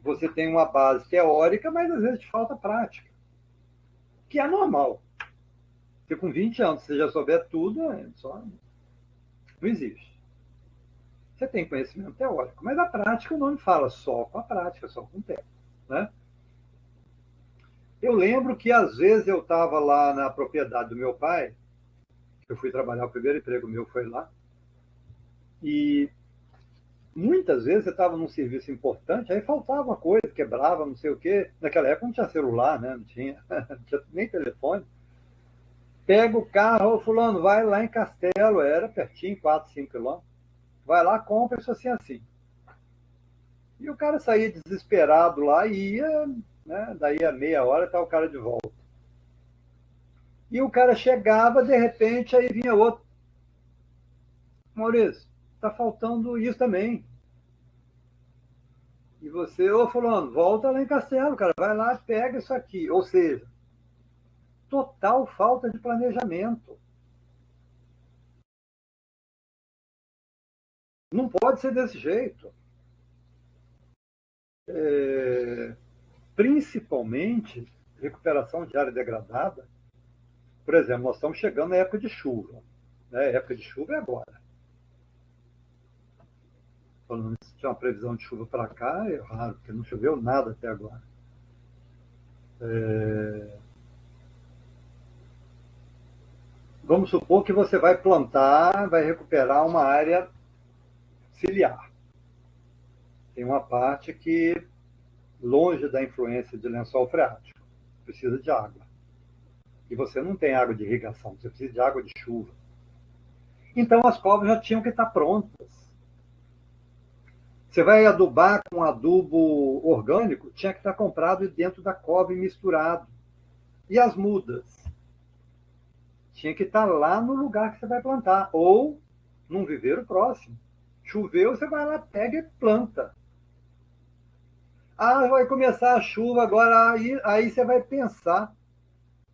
Speaker 1: Você tem uma base teórica, mas às vezes te falta prática. Que é normal. Se com 20 anos você já souber tudo, só não existe. Você tem conhecimento teórico, mas a prática o nome fala só com a prática, só com o tempo, né? Eu lembro que às vezes eu estava lá na propriedade do meu pai, eu fui trabalhar, o primeiro emprego meu foi lá, e muitas vezes eu estava num serviço importante, aí faltava uma coisa, quebrava, não sei o quê. Naquela época não tinha celular, né? Não tinha nem telefone. Pega o carro, fulano, vai lá em Castelo, era pertinho, 4, 5 quilômetros. Vai lá, compra isso assim. E o cara saía desesperado lá e ia, né? Daí a meia hora tá o cara de volta. E o cara chegava, de repente, aí vinha outro. Maurício, tá faltando isso também. E você, ô fulano, volta lá em Castelo, cara, vai lá, pega isso aqui. Ou seja, total falta de planejamento. Não pode ser desse jeito. Principalmente, recuperação de área degradada. Por exemplo, nós estamos chegando na época de chuva. Né? A época de chuva é agora. Falando se tinha uma previsão de chuva para cá, é raro, porque não choveu nada até agora. Vamos supor que você vai plantar, vai recuperar uma área ciliar. Tem uma parte que, longe da influência de lençol freático, precisa de água. E você não tem água de irrigação, você precisa de água de chuva. Então as covas já tinham que estar prontas. Você vai adubar com adubo orgânico, tinha que estar comprado dentro da cova e misturado. E as mudas? Tinha que estar lá no lugar que você vai plantar, ou num viveiro próximo. Choveu, você vai lá, pega e planta. Vai começar a chuva agora, aí você vai pensar,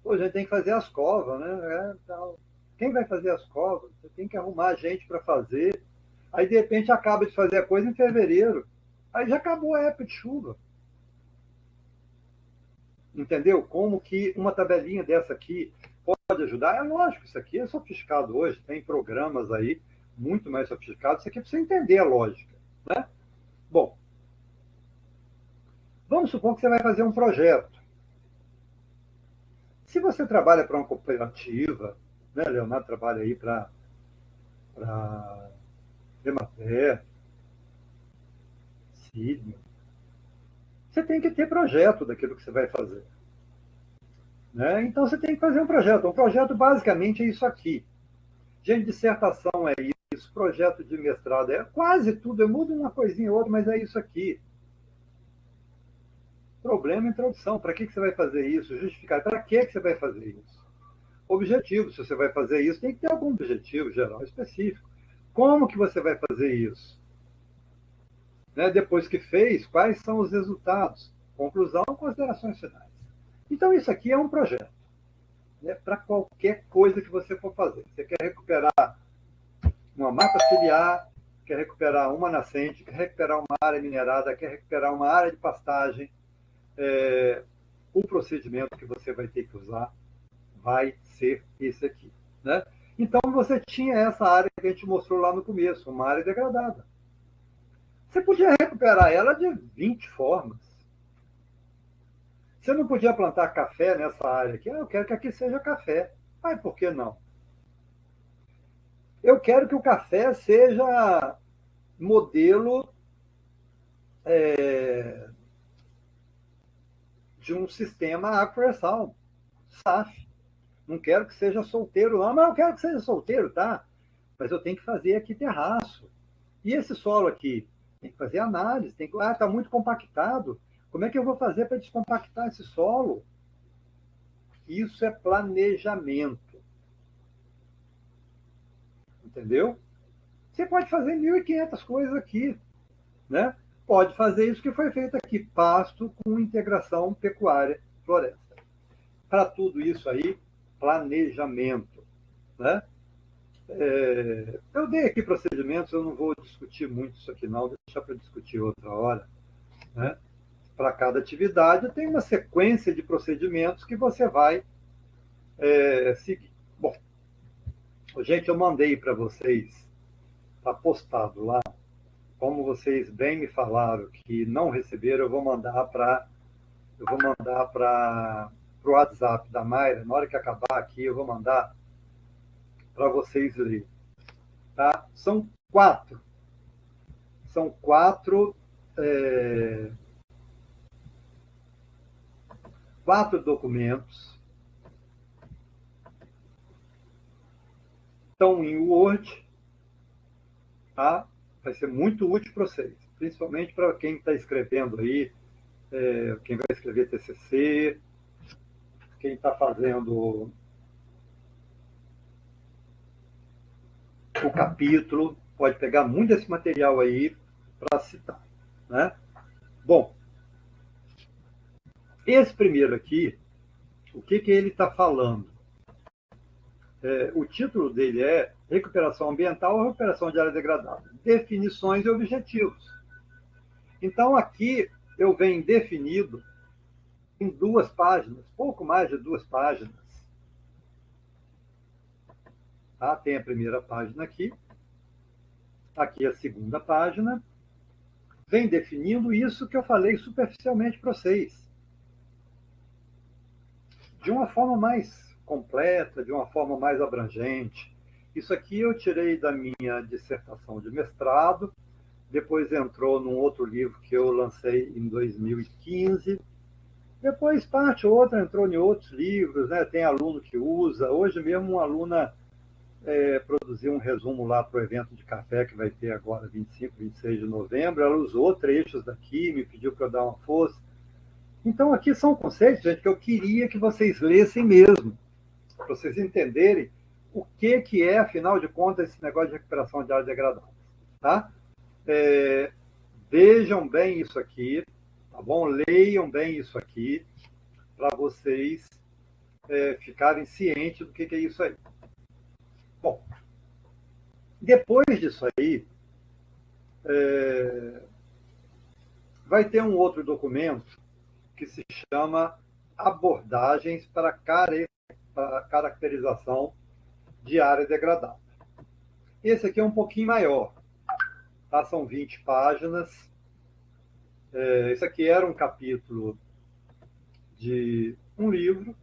Speaker 1: pô, a gente tem que fazer as covas, né? Tal. Quem vai fazer as covas? Você tem que arrumar gente para fazer. Aí, de repente, acaba de fazer a coisa em fevereiro. Aí já acabou a época de chuva. Entendeu? Como que uma tabelinha dessa aqui pode ajudar? É lógico, isso aqui é sofisticado hoje. Tem programas aí muito mais sofisticados. Isso aqui é para você entender a lógica, né? Bom, vamos supor que você vai fazer um projeto. Se você trabalha para uma cooperativa, né, Leonardo trabalha aí para Emater, Sidney, você tem que ter projeto daquilo que você vai fazer. Né? Então você tem que fazer um projeto. Um projeto basicamente é isso aqui. Gente, dissertação é isso. isso, projeto de mestrado, é quase tudo, eu mudo uma coisinha ou outra, mas é isso aqui. Problema, introdução. Para que você vai fazer isso? Justificar. Para que você vai fazer isso? Objetivo. Se você vai fazer isso, tem que ter algum objetivo geral, específico. Como que você vai fazer isso? Né? Depois que fez, quais são os resultados? Conclusão, considerações finais. Então, isso aqui é um projeto. Né? Para qualquer coisa que você for fazer. Você quer recuperar uma mata ciliar, quer recuperar uma nascente, quer recuperar uma área minerada, quer recuperar uma área de pastagem, o procedimento que você vai ter que usar vai ser esse aqui. Né? Então, você tinha essa área que a gente mostrou lá no começo, uma área degradada. Você podia recuperar ela de 20 formas. Você não podia plantar café nessa área aqui. Eu quero que aqui seja café. Mas por que não? Eu quero que o café seja modelo de um sistema agroforestal, SAF. Não quero que seja solteiro, não, mas eu quero que seja solteiro, tá? Mas eu tenho que fazer aqui terraço. E esse solo aqui? Tem que fazer análise, tem que. Ah, está muito compactado. Como é que eu vou fazer para descompactar esse solo? Isso é planejamento. Entendeu? Você pode fazer 1.500 coisas aqui. Né? Pode fazer isso que foi feito aqui: pasto com integração pecuária-floresta. Para tudo isso aí, planejamento. Né? Eu dei aqui procedimentos, eu não vou discutir muito isso aqui, não, deixar para discutir outra hora. Né? Para cada atividade, tem uma sequência de procedimentos que você vai seguir. Bom, gente, eu mandei para vocês, está postado lá. Como vocês bem me falaram que não receberam, eu vou mandar para o WhatsApp da Mayra. Na hora que acabar aqui, eu vou mandar para vocês lerem. Tá? São quatro. São quatro documentos. Estão em Word. Tá? Vai ser muito útil para vocês. Principalmente para quem está escrevendo aí, quem vai escrever TCC, quem está fazendo o capítulo, pode pegar muito desse material aí para citar. Né? Bom, esse primeiro aqui, o que ele está falando? O título dele é Recuperação Ambiental ou Recuperação de Área Degradada? Definições e objetivos. Então, aqui eu venho definido em 2 páginas, pouco mais de 2 páginas. Tá? Tem a primeira página aqui a segunda página, vem definindo isso que eu falei superficialmente para vocês. De uma forma mais completa, de uma forma mais abrangente. Isso aqui eu tirei da minha dissertação de mestrado, depois entrou num outro livro que eu lancei em 2015, depois parte ou outra entrou em outros livros, né? Tem aluno que usa, hoje mesmo uma aluna produziu um resumo lá para o evento de café que vai ter agora 25, 26 de novembro, ela usou trechos daqui, me pediu para eu dar uma força. Então aqui são conceitos, gente, que eu queria que vocês lessem mesmo, para vocês entenderem o que é, afinal de contas, esse negócio de recuperação de área degradada. Tá? Vejam bem isso aqui, tá bom? Leiam bem isso aqui, para vocês ficarem cientes do que é isso aí. Bom, depois disso aí, vai ter um outro documento que se chama Abordagens para Caracterização de Área Degradada. Esse aqui é um pouquinho maior, tá? São 20 páginas. Esse aqui era um capítulo de um livro,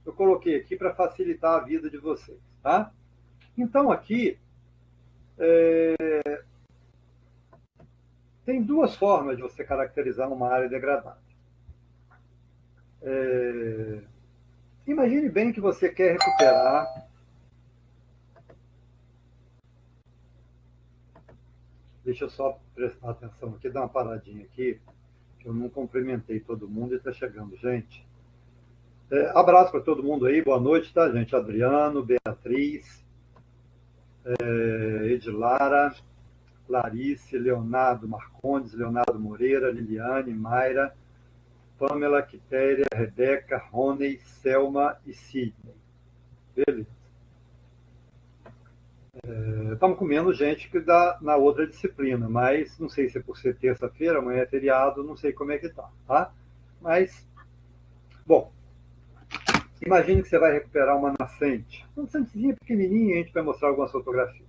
Speaker 1: eu coloquei aqui para facilitar a vida de vocês. Tá? Então, aqui tem 2 formas de você caracterizar uma área degradada. Imagine bem que você quer recuperar Deixa eu só prestar atenção aqui, dar uma paradinha aqui, que eu não cumprimentei todo mundo e está chegando, gente. Abraço para todo mundo aí, boa noite, tá, gente? Adriano, Beatriz, Edilara, Clarice, Leonardo Marcondes, Leonardo Moreira, Liliane, Mayra, Pamela, Quitéria, Rebeca, Rony, Selma e Sidney. Beleza. Estamos comendo gente que dá na outra disciplina, mas não sei se é por ser terça-feira, amanhã é feriado, não sei como é que tá? Mas, bom, imagine que você vai recuperar uma nascente. Uma nascentezinha pequenininha, a gente vai mostrar algumas fotografias.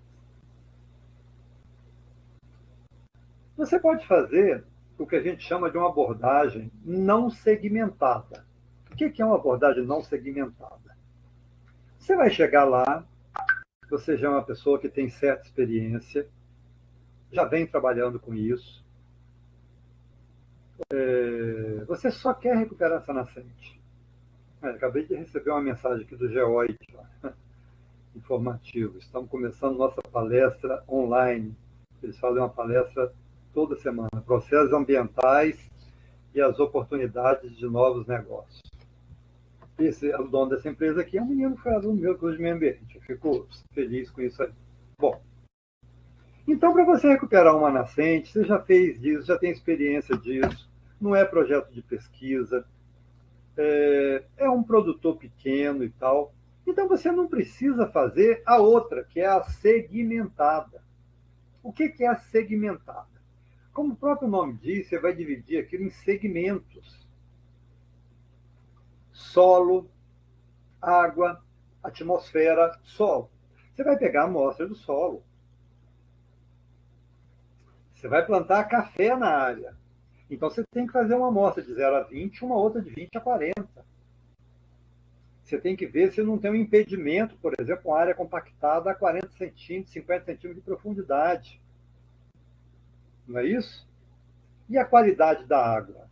Speaker 1: Você pode fazer o que a gente chama de uma abordagem não segmentada. O que é uma abordagem não segmentada? Você vai chegar lá, você já é uma pessoa que tem certa experiência, já vem trabalhando com isso, você só quer recuperar essa nascente. Acabei de receber uma mensagem aqui do Geoid, informativo. Estamos começando nossa palestra online. Eles fazem uma palestra toda semana, processos ambientais e as oportunidades de novos negócios. O dono dessa empresa aqui é um menino que foi aluno meu curso de meio ambiente. Eu fico feliz com isso aí. Bom, então para você recuperar uma nascente, você já fez disso, já tem experiência disso, não é projeto de pesquisa, é um produtor pequeno e tal. Então você não precisa fazer a outra, que é a segmentada. O que é a segmentada? Como o próprio nome diz, você vai dividir aquilo em segmentos. Solo, água, atmosfera, solo. Você vai pegar a amostra do solo. Você vai plantar café na área. Então você tem que fazer uma amostra de 0 a 20, uma outra de 20 a 40. Você tem que ver se não tem um impedimento, por exemplo, uma área compactada a 40 centímetros, 50 centímetros de profundidade. Não é isso? E a qualidade da água?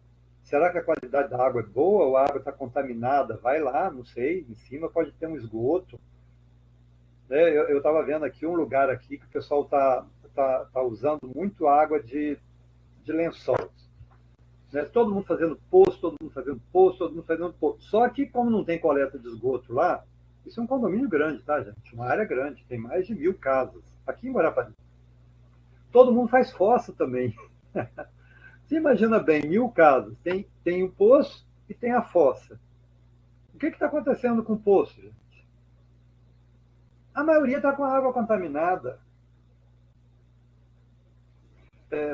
Speaker 1: Será que a qualidade da água é boa ou a água está contaminada? Vai lá, não sei, em cima pode ter um esgoto. Eu estava vendo aqui um lugar aqui que o pessoal tá usando muito água de lençol. Todo mundo fazendo poço, todo mundo fazendo poço, todo mundo fazendo poço. Só que, como não tem coleta de esgoto lá, isso é um condomínio grande, tá, gente? Uma área grande, tem mais de 1000 casas. Aqui em Guarapari. Todo mundo faz fossa também. Você imagina bem, 1000 casas. Tem o poço e tem a fossa. O que está acontecendo com o poço, gente? A maioria está com a água contaminada.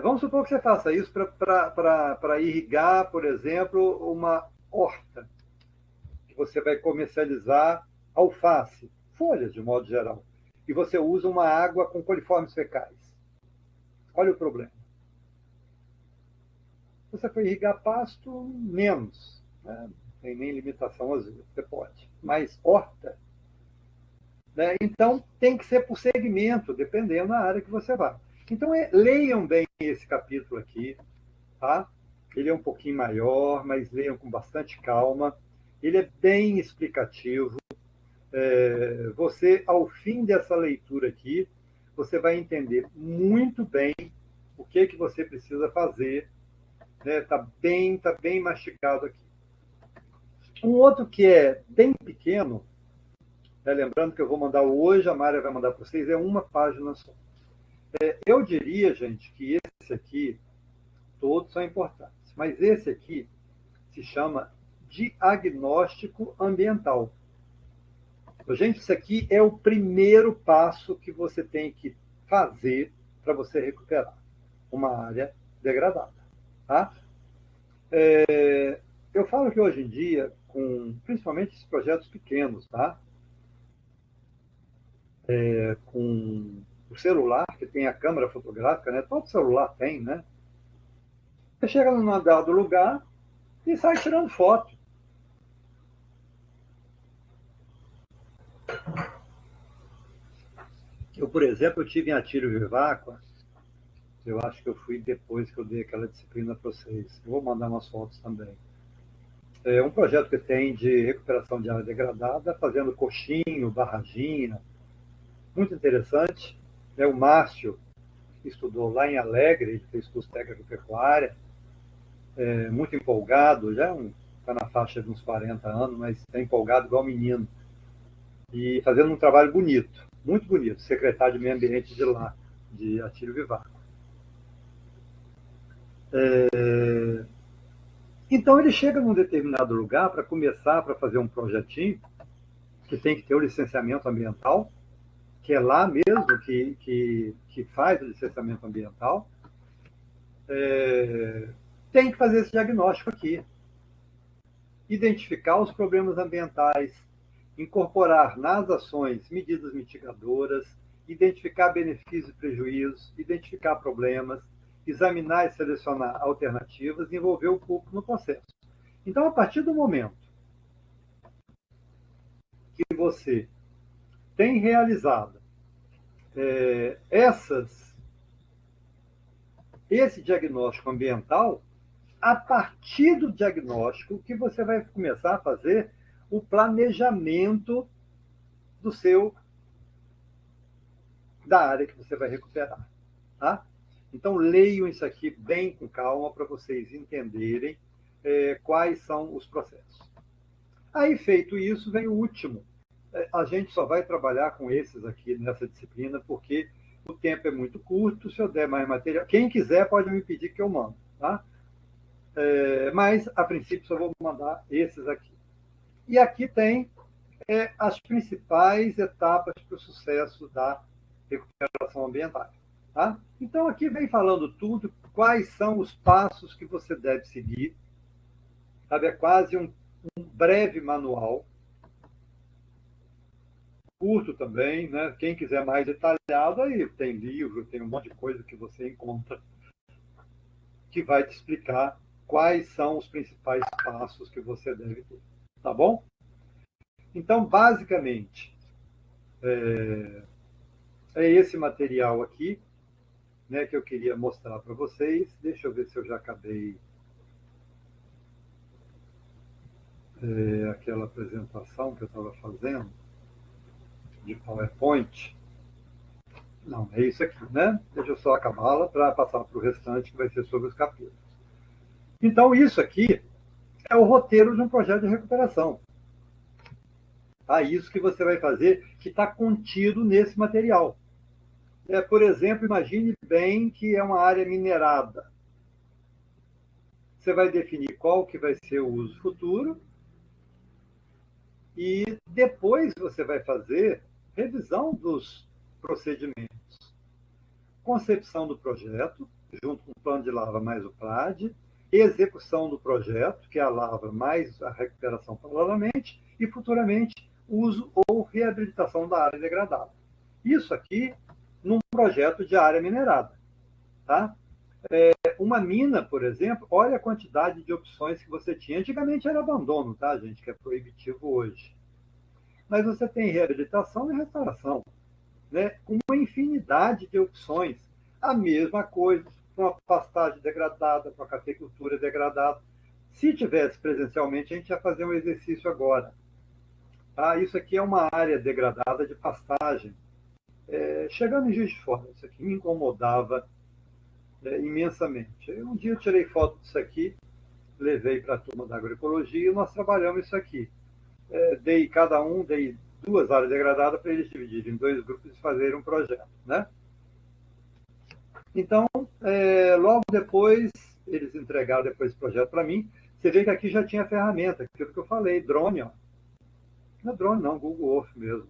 Speaker 1: Vamos supor que você faça isso para irrigar, por exemplo, uma horta, que você vai comercializar alface, folhas de modo geral, e você usa uma água com coliformes fecais. Olha o problema. Você for irrigar pasto, menos. Né? Não tem nem limitação às vezes, você pode. Mas horta, né? Então tem que ser por segmento, dependendo da área que você vai. Então leiam bem esse capítulo aqui, tá? Ele é um pouquinho maior, mas leiam com bastante calma. Ele é bem explicativo. Você, ao fim dessa leitura aqui, você vai entender muito bem o que você precisa fazer. Tá bem mastigado aqui. Um outro que é bem pequeno, lembrando que eu vou mandar hoje, a Mária vai mandar para vocês, é uma página só. Eu diria, gente, que esse aqui, todos são importantes, mas esse aqui se chama diagnóstico ambiental. Gente, isso aqui é o primeiro passo que você tem que fazer para você recuperar uma área degradada. Tá? Eu falo que hoje em dia, principalmente esses projetos pequenos, tá? Com o celular, que tem a câmera fotográfica, né? Todo celular tem, né? Você chega num dado lugar e sai tirando foto. Eu, por exemplo, eu tive em Atílio Viváqua, eu acho que eu fui depois que eu dei aquela disciplina para vocês. Eu vou mandar umas fotos também. É um projeto que tem de recuperação de área degradada, fazendo coxinho, barraginha, muito interessante. O Márcio estudou lá em Alegre, ele fez curso técnico pecuária, muito empolgado, já está na faixa de uns 40 anos, mas está empolgado igual menino. E fazendo um trabalho bonito, muito bonito, secretário de Meio Ambiente de lá, de Atílio Vivaco. Então ele chega num determinado lugar para começar, para fazer um projetinho, que tem que ter o licenciamento ambiental, que é lá mesmo que faz o licenciamento ambiental, tem que fazer esse diagnóstico aqui. Identificar os problemas ambientais, incorporar nas ações medidas mitigadoras, identificar benefícios e prejuízos, identificar problemas, examinar e selecionar alternativas e envolver o público no processo. Então, a partir do momento que você tem realizado esse diagnóstico ambiental, a partir do diagnóstico que você vai começar a fazer o planejamento da área que você vai recuperar. Tá? Então, leiam isso aqui bem com calma para vocês entenderem quais são os processos. Aí, feito isso, vem o último. A gente só vai trabalhar com esses aqui nessa disciplina, porque o tempo é muito curto. Se eu der mais material, quem quiser pode me pedir que eu mando. Tá? Mas, a princípio, só vou mandar esses aqui. E aqui tem as principais etapas para o sucesso da recuperação ambiental. Tá? Então, aqui vem falando tudo, quais são os passos que você deve seguir. Sabe? É quase um breve manual, curto também, né? Quem quiser mais detalhado, aí tem livro, tem um monte de coisa que você encontra que vai te explicar quais são os principais passos que você deve ter. Tá bom? Então, basicamente, é esse material aqui, né, que eu queria mostrar para vocês. Deixa eu ver se eu já acabei aquela apresentação que eu estava fazendo de PowerPoint. Não, é isso aqui, né? Deixa eu só acabá-la para passar para o restante, que vai ser sobre os capítulos. Então, isso aqui é o roteiro de um projeto de recuperação. Tá? Isso que você vai fazer, que está contido nesse material. Por exemplo, imagine bem que é uma área minerada. Você vai definir qual que vai ser o uso futuro e depois você vai fazer revisão dos procedimentos. Concepção do projeto, junto com o plano de lavra mais o PLAD, execução do projeto, que é a lavra mais a recuperação paralelamente, e futuramente uso ou reabilitação da área degradada. Isso aqui num projeto de área minerada. Tá? Uma mina, por exemplo, olha a quantidade de opções que você tinha. Antigamente era abandono, tá, gente? Que é proibitivo hoje. Mas você tem reabilitação e restauração, né? Uma infinidade de opções. A mesma coisa para uma pastagem degradada, para uma cafeicultura degradada. Se tivesse presencialmente, a gente ia fazer um exercício agora. Tá? Isso aqui é uma área degradada de pastagem. Chegando em Juiz de Fora, isso aqui me incomodava imensamente. Um dia eu tirei foto disso aqui, levei para a turma da agroecologia e nós trabalhamos isso aqui. Dei 2 áreas degradadas para eles dividirem em 2 grupos e fazerem um projeto. Né? Então, logo depois, eles entregaram depois esse projeto para mim. Você vê que aqui já tinha ferramenta, aquilo que eu falei, drone. Ó. Não é drone não, Google Earth mesmo.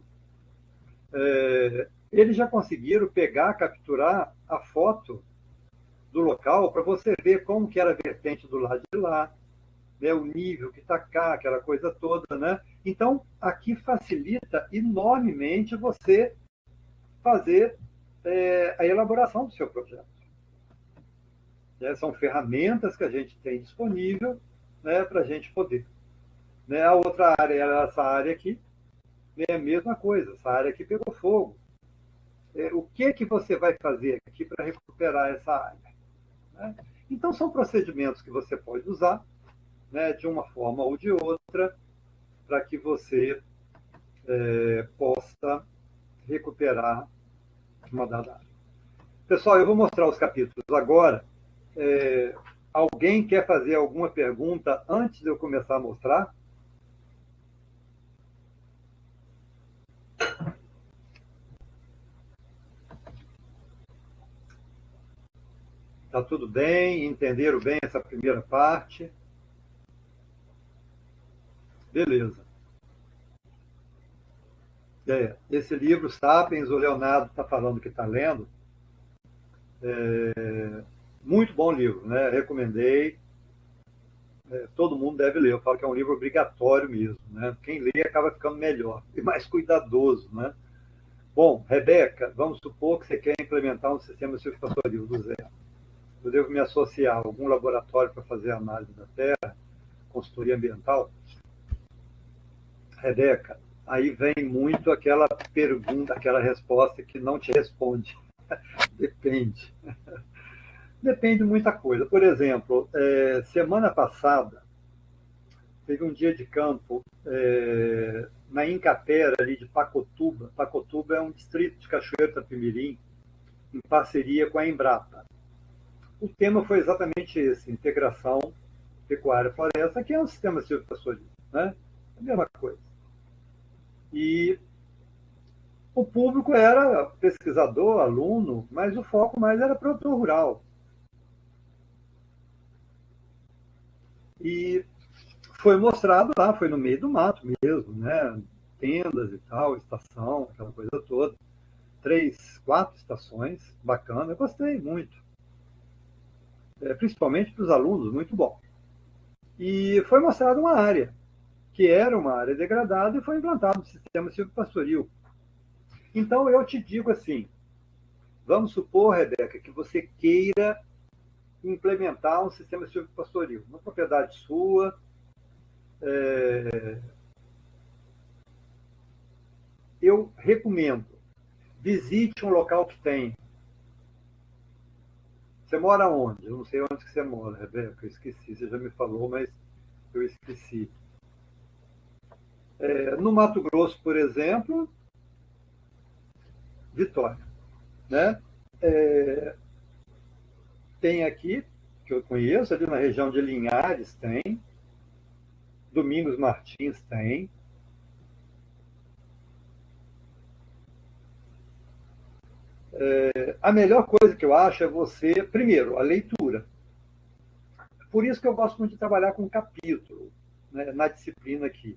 Speaker 1: Eles já conseguiram capturar a foto do local para você ver como que era a vertente do lado de lá, né, o nível que está cá, aquela coisa toda. Né? Então, aqui facilita enormemente você fazer a elaboração do seu projeto. São ferramentas que a gente tem disponível, né, para a gente poder. Né? A outra área era essa área aqui, é a mesma coisa, essa área aqui pegou fogo. O que você vai fazer aqui para recuperar essa área? Né? Então, são procedimentos que você pode usar, né, de uma forma ou de outra, para que você possa recuperar uma dada área. Pessoal, eu vou mostrar os capítulos agora. Alguém quer fazer alguma pergunta antes de eu começar a mostrar? Tá tudo bem? Entenderam bem essa primeira parte? Beleza. Esse livro, Sapiens, o Leonardo está falando que está lendo. Muito bom livro, né? Recomendei. Todo mundo deve ler. Eu falo que é um livro obrigatório mesmo, né? Quem lê acaba ficando melhor e mais cuidadoso, né? Bom, Rebeca, vamos supor que você quer implementar um sistema silvopastoril do zero. Eu devo me associar a algum laboratório para fazer análise da terra, consultoria ambiental? Rebeca, aí vem muito aquela pergunta, aquela resposta que não te responde. Depende. Depende de muita coisa. Por exemplo, semana passada, teve um dia de campo na Incapera, ali de Pacotuba. Pacotuba é um distrito de Cachoeiro do Itapemirim, em parceria com a Embrapa. O tema foi exatamente esse, integração pecuária-floresta, que é um sistema silvopastoril, né? A mesma coisa. E o público era pesquisador, aluno, mas o foco mais era produtor rural. E foi mostrado lá, foi no meio do mato mesmo, né? Tendas e tal, estação, aquela coisa toda. 3, 4 estações, bacana, eu gostei muito. Principalmente para os alunos, muito bom. E foi mostrada uma área, que era uma área degradada e foi implantado um sistema silvopastoril. Então eu te digo assim, vamos supor, Rebeca, que você queira implementar um sistema silvopastoril, uma propriedade sua, eu recomendo, visite um local que tem. Você mora onde? Eu não sei onde que você mora, Rebeca, eu esqueci, você já me falou, mas eu esqueci. No Mato Grosso, por exemplo, Vitória, né? Tem aqui, que eu conheço, ali na região de Linhares tem, Domingos Martins tem. A melhor coisa que eu acho é você, primeiro, a leitura. Por isso que eu gosto muito de trabalhar com capítulo, né, na disciplina aqui.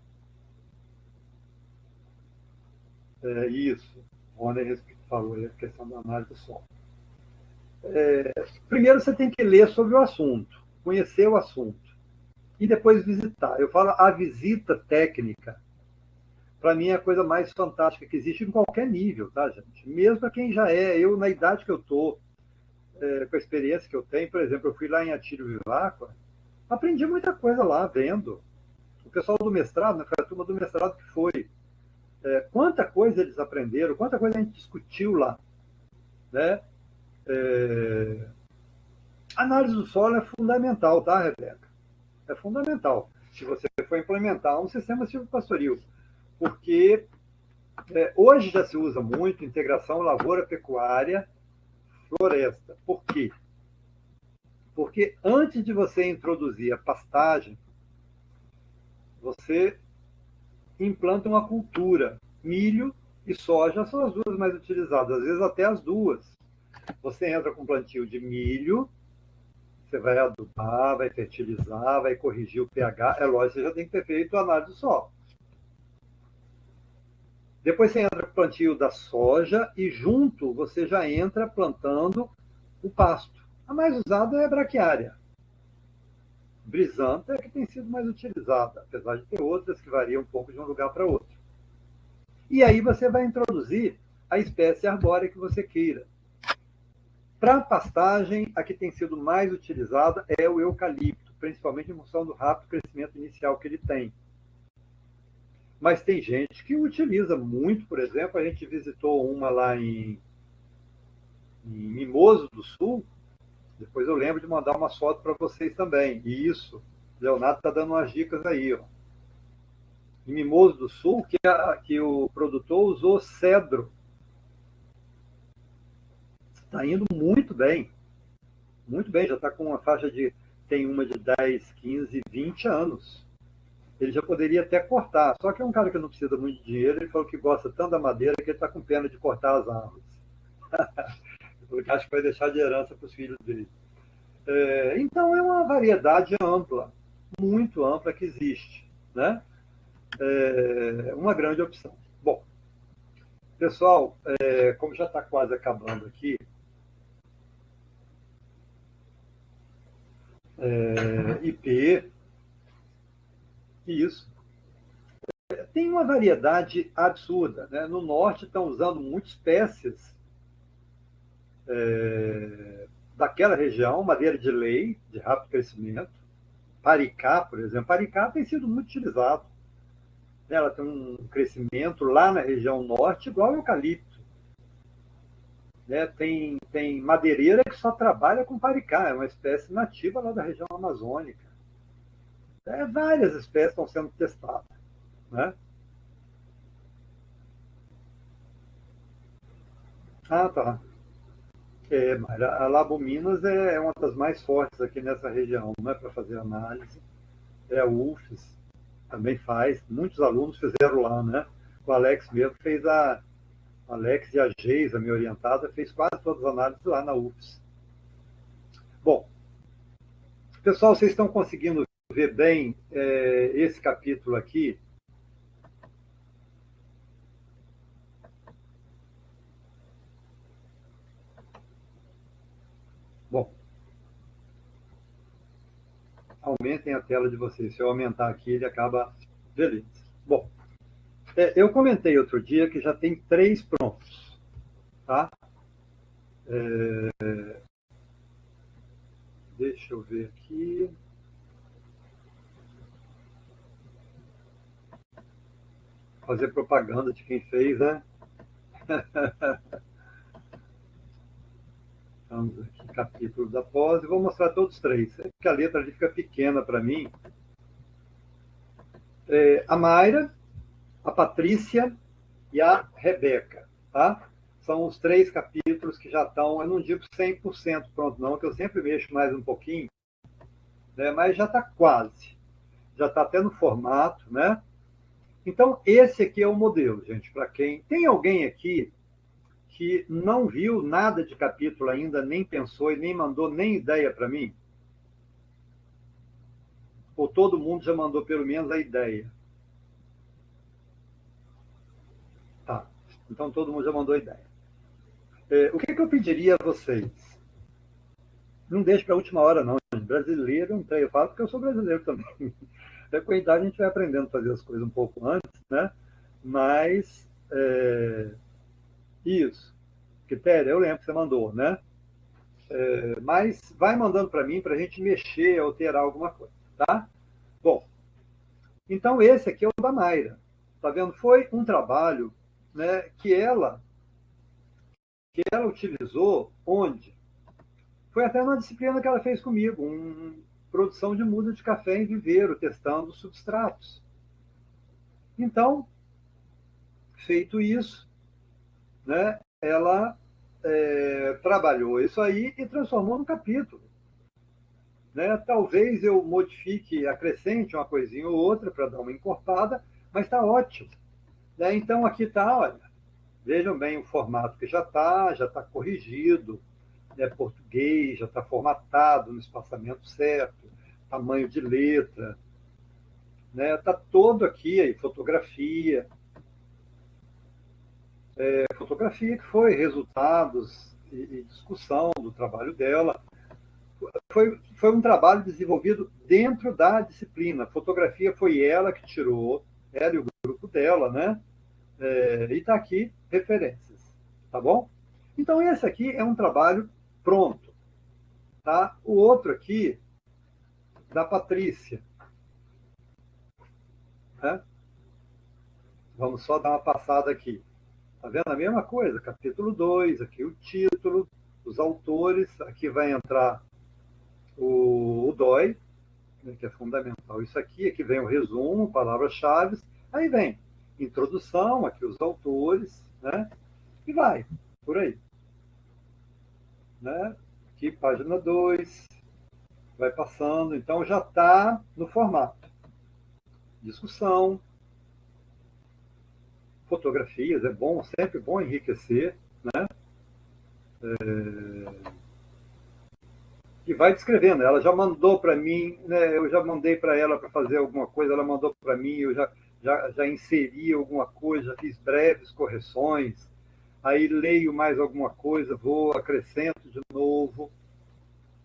Speaker 1: Isso, o Rony falou aí a questão da análise do solo. Primeiro você tem que ler sobre o assunto, conhecer o assunto, e depois visitar. Eu falo a visita técnica, para mim é a coisa mais fantástica que existe em qualquer nível, tá, gente? Mesmo para quem já eu na idade que eu estou, com a experiência que eu tenho, por exemplo, eu fui lá em Atílio Viváqua, aprendi muita coisa lá, vendo. O pessoal do mestrado, né, foi a turma do mestrado que foi. Quanta coisa eles aprenderam, quanta coisa a gente discutiu lá, né? A análise do solo é fundamental, tá, Rebeca? É fundamental. Se você for implementar um sistema silvopastoril, porque hoje já se usa muito integração lavoura-pecuária, floresta. Por quê? Porque antes de você introduzir a pastagem, você implanta uma cultura. Milho e soja são as duas mais utilizadas, às vezes até as duas. Você entra com plantio de milho, você vai adubar, vai fertilizar, vai corrigir o pH. É lógico, você já tem que ter feito a análise do solo. Depois você entra com o plantio da soja e junto você já entra plantando o pasto. A mais usada é a braquiária. Brisanta é a que tem sido mais utilizada, apesar de ter outras que variam um pouco de um lugar para outro. E aí você vai introduzir a espécie arbórea que você queira. Para a pastagem, a que tem sido mais utilizada é o eucalipto, principalmente em função do rápido crescimento inicial que ele tem. Mas tem gente que utiliza muito, por exemplo, a gente visitou uma lá em Mimoso do Sul, depois eu lembro de mandar uma foto para vocês também. E isso, Leonardo está dando umas dicas aí. Ó. Em Mimoso do Sul, que o produtor usou cedro. Está indo muito bem, já está com uma faixa de, tem uma de 10, 15, 20 anos. Ele já poderia até cortar, só que é um cara que não precisa muito de dinheiro, ele falou que gosta tanto da madeira que ele está com pena de cortar as árvores. Porque acho que vai deixar de herança para os filhos dele. Então é uma variedade ampla, muito ampla que existe, né? Uma grande opção. Bom, pessoal, como já está quase acabando aqui, IP, isso. Tem uma variedade absurda, né? No norte estão usando muitas espécies daquela região, madeira de lei, de rápido crescimento. Paricá, por exemplo. Paricá tem sido muito utilizado. Ela tem um crescimento lá na região norte igual ao eucalipto. Né? Tem madeireira que só trabalha com paricá, é uma espécie nativa lá da região amazônica. Várias espécies estão sendo testadas. Né? Ah, tá. Mas a Labominas é uma das mais fortes aqui nessa região, não é para fazer análise. A UFES também faz, muitos alunos fizeram lá, né? O Alex mesmo fez o Alex e a Geisa, minha orientada, fez quase todas as análises lá na UFES. Bom, pessoal, vocês estão conseguindo ver bem esse capítulo aqui? Bom, aumentem a tela de vocês. Se eu aumentar aqui, ele acaba... Beleza. Bom, eu comentei outro dia que já tem 3 prontos, tá? Deixa eu ver aqui. Fazer propaganda de quem fez, né? Vamos aqui, capítulo da pós, e vou mostrar todos 3. É porque a letra ali fica pequena para mim. A Mayra, a Patrícia e a Rebeca, tá? São os 3 capítulos que já estão, eu não digo 100% pronto não, que eu sempre mexo mais um pouquinho, né? Mas já está quase. Já está até no formato, né? Então, esse aqui é o modelo, gente, para quem... Tem alguém aqui que não viu nada de capítulo ainda, nem pensou e nem mandou nem ideia para mim? Ou todo mundo já mandou pelo menos a ideia? Tá. Então todo mundo já mandou a ideia. O que eu pediria a vocês? Não deixe para a última hora, não. Brasileiro, não tem, eu falo porque eu sou brasileiro também. Com a idade a gente vai aprendendo a fazer as coisas um pouco antes, né? Mas, isso. Quitéria, eu lembro que você mandou, né? Mas vai mandando para mim para a gente mexer, alterar alguma coisa, tá? Bom, então esse aqui é o da Mayra. Tá vendo? Foi um trabalho, né, que ela utilizou onde? Foi até na disciplina que ela fez comigo, produção de muda de café em viveiro, testando substratos. Então, feito isso, né, ela trabalhou isso aí e transformou num capítulo. Né? Talvez eu modifique, acrescente uma coisinha ou outra para dar uma encorpada, mas está ótimo. Né? Então, aqui está, olha, vejam bem o formato que já está corrigido, né? Português, já está formatado no espaçamento certo, tamanho de letra, né? Está todo aqui, aí, fotografia que foi resultados e discussão do trabalho dela. Foi um trabalho desenvolvido dentro da disciplina. A fotografia foi ela que tirou, ela e o grupo dela, né? E está aqui referências, tá bom? Então esse aqui é um trabalho pronto, tá? O outro aqui da Patrícia, né? Vamos só dar uma passada aqui. Tá vendo a mesma coisa? Capítulo 2, aqui o título, os autores, aqui vai entrar o DOI, né, que é fundamental. Isso aqui vem o resumo, palavras-chave, aí vem introdução, aqui os autores, né? E vai, por aí. né? Aqui, página 2, vai passando, então já está no formato. Discussão, fotografias, é bom, sempre bom enriquecer, né? E vai descrevendo. Ela já mandou para mim, né? Eu já mandei para ela para fazer alguma coisa, ela mandou para mim, eu já inseri alguma coisa, já fiz breves correções, aí leio mais alguma coisa, vou, acrescento de novo,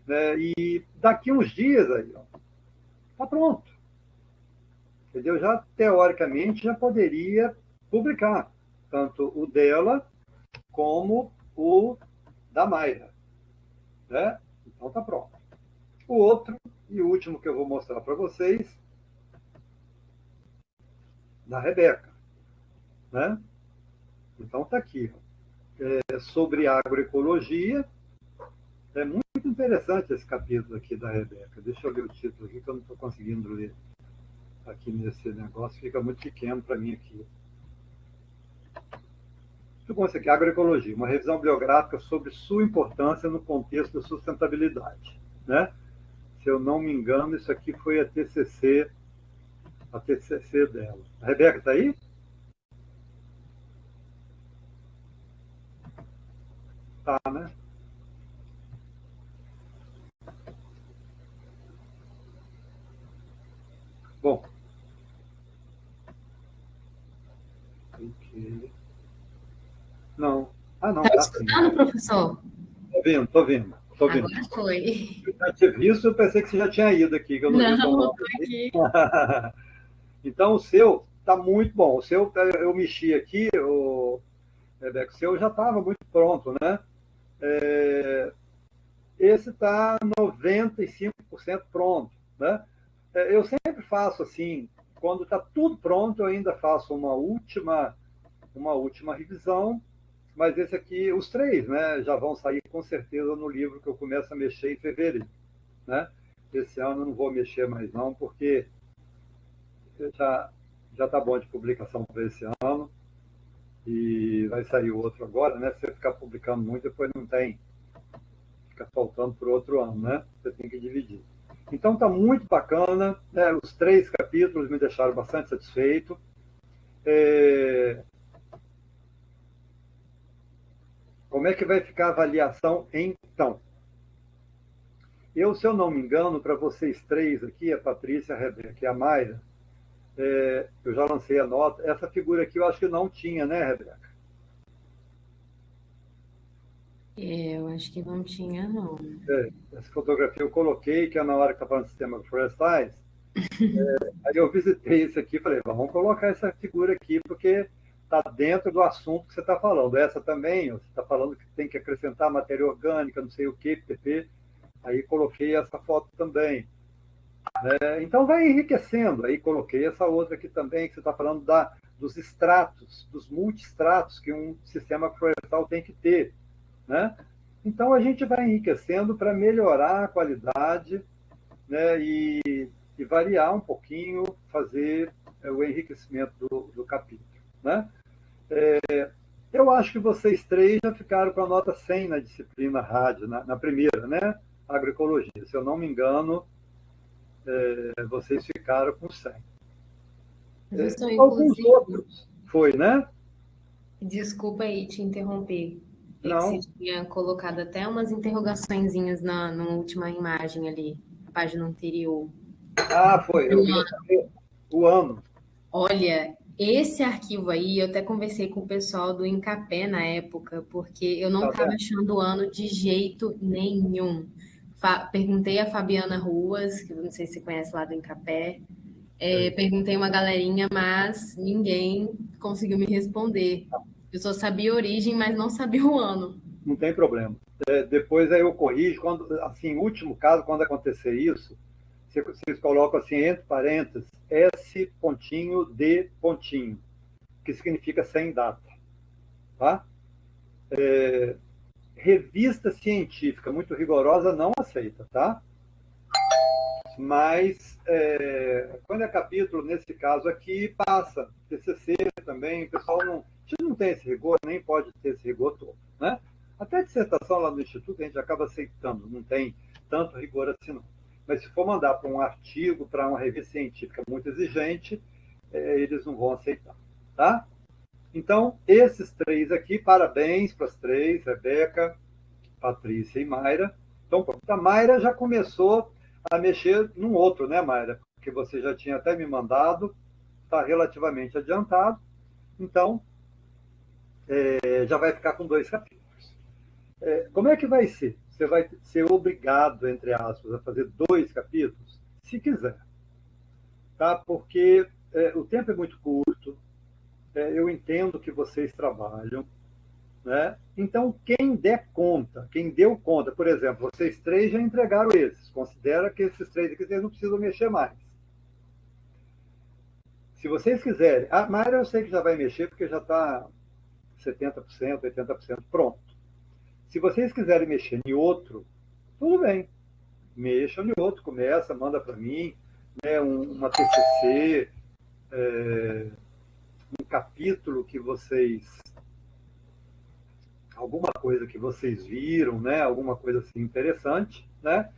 Speaker 1: né? E daqui uns dias aí, ó, tá pronto. Entendeu? Já, teoricamente, já poderia publicar, tanto o dela como o da Mayra, né? Então tá pronto. O outro e o último que eu vou mostrar para vocês, da Rebeca, né? Então tá aqui, é sobre agroecologia. É muito interessante esse capítulo aqui da Rebeca. Deixa eu ler o título aqui que eu não estou conseguindo ler aqui nesse negócio, fica muito pequeno para mim aqui. Muito bom isso aqui, agroecologia, uma revisão biográfica sobre sua importância no contexto da sustentabilidade, né? Se eu não me engano, isso aqui foi a TCC dela. A Rebeca está aí? Tá, né? Bom. Okay. Não. Ah, não,
Speaker 3: Tá
Speaker 1: tá sim.
Speaker 3: escutando, professor?
Speaker 1: Tô vendo, tô vendo, tô vendo.
Speaker 3: Agora foi.
Speaker 1: Eu já tinha visto, eu pensei que você já tinha ido aqui, que eu não vi o teu
Speaker 3: Não,
Speaker 1: nome.
Speaker 3: tô aqui.
Speaker 1: Então, o seu está muito bom. O seu, eu mexi aqui, Rebeca, o seu já estava muito pronto, né? Esse está 95% pronto, né? Eu sempre faço assim, quando está tudo pronto, eu ainda faço uma última revisão, mas esse aqui, os três, né, já vão sair com certeza no livro que eu começo a mexer em fevereiro, né? Esse ano eu não vou mexer mais não, porque já está bom de publicação para esse ano e vai sair outro agora, né? Se você ficar publicando muito, depois não tem, fica faltando para o outro ano, né? Você tem que dividir. Então está muito bacana, né? Os três capítulos me deixaram bastante satisfeito. Como é que vai ficar a avaliação então? Eu, se eu não me engano, para vocês três aqui, a Patrícia, a Rebeca e a Mayra, eu já lancei a nota. Essa figura aqui eu acho que não tinha, né, Rebeca?
Speaker 3: Eu acho que não tinha, não.
Speaker 1: Essa fotografia eu coloquei, que é na hora que está falando do sistema florestais. Aí eu visitei isso aqui e falei, vamos colocar essa figura aqui, porque está dentro do assunto que você está falando. Essa também, você está falando que tem que acrescentar matéria orgânica, não sei o que, PP. Aí coloquei essa foto também. Então vai enriquecendo. Aí coloquei essa outra aqui também, que você está falando dos estratos, dos multistratos que um sistema florestal tem que ter, né? Então a gente vai enriquecendo para melhorar a qualidade, né? E variar um pouquinho, fazer o enriquecimento do capítulo, né? Eu acho que vocês três já ficaram com a nota 100 na disciplina rádio, na primeira, né? Agroecologia. Se eu não me engano, vocês ficaram com 100.
Speaker 3: Professor,
Speaker 1: Alguns
Speaker 3: inclusive,
Speaker 1: outros foi, né?
Speaker 3: desculpa aí te interromper. É que você
Speaker 1: Não.
Speaker 3: tinha colocado até umas interrogaçõezinhas na última imagem ali, na página anterior.
Speaker 1: Ah, foi. Eu queria saber o ano.
Speaker 3: Olha, esse arquivo aí, eu até conversei com o pessoal do Incapé na época, porque eu não
Speaker 1: Tá
Speaker 3: estava
Speaker 1: vendo?
Speaker 3: achando o ano de jeito nenhum. Perguntei a Fabiana Ruas, que eu não sei se você conhece lá do Incapé, perguntei uma galerinha, mas ninguém conseguiu me responder. Eu só sabia a origem, mas não sabia o ano.
Speaker 1: Não tem problema. Depois aí eu corrijo. Quando, assim, último caso, quando acontecer isso, vocês colocam assim, entre parênteses, S pontinho D pontinho, que significa sem data. Tá? Revista científica muito rigorosa não aceita, tá? Mas quando é capítulo, nesse caso aqui, passa. TCC também, o pessoal não tem esse rigor, nem pode ter esse rigor todo, né? Até Até dissertação lá no Instituto a gente acaba aceitando, não tem tanto rigor assim não. Mas se for mandar para um artigo, para uma revista científica muito exigente, eles não vão aceitar, tá? Então, esses 3 aqui, parabéns para as 3, Rebeca, Patrícia e Mayra. Então, a Mayra já começou a mexer num outro, né, Mayra? Que você já tinha até me mandado, está relativamente adiantado. Então, já vai ficar com 2 capítulos. Como é que vai ser? Você vai ser obrigado, entre aspas, a fazer 2 capítulos? Se quiser. Tá? Porque o tempo é muito curto, eu entendo que vocês trabalham, né? Então, quem der conta, quem deu conta, por exemplo, vocês 3 já entregaram esses, considera que esses 3 aqui vocês não precisam mexer mais. Se vocês quiserem, a Mayra eu sei que já vai mexer, porque já está 70%, 80% pronto. Se vocês quiserem mexer em outro, tudo bem, mexam em outro, começa, manda para mim, né, uma TCC, um capítulo que vocês, alguma coisa que vocês viram, né, alguma coisa assim interessante, né?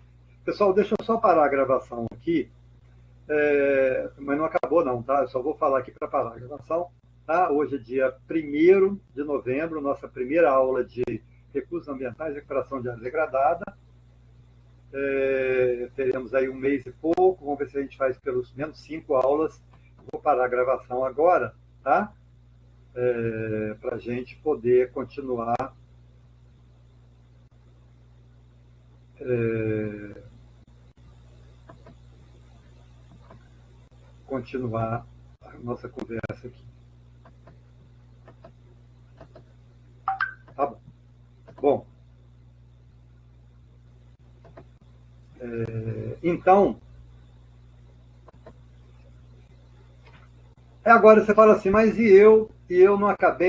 Speaker 1: Pessoal, deixa eu só parar a gravação aqui, mas não acabou não, tá? Eu só vou falar aqui para parar a gravação, tá? Hoje é dia 1º de novembro, nossa primeira aula de recursos ambientais e recuperação de área degradada. Teremos aí 1 mês e pouco, vamos ver se a gente faz pelos menos 5 aulas. Vou parar a gravação agora, tá? Para a gente poder continuar a nossa conversa aqui. Tá bom. Bom, então, agora você fala assim, mas e eu não acabei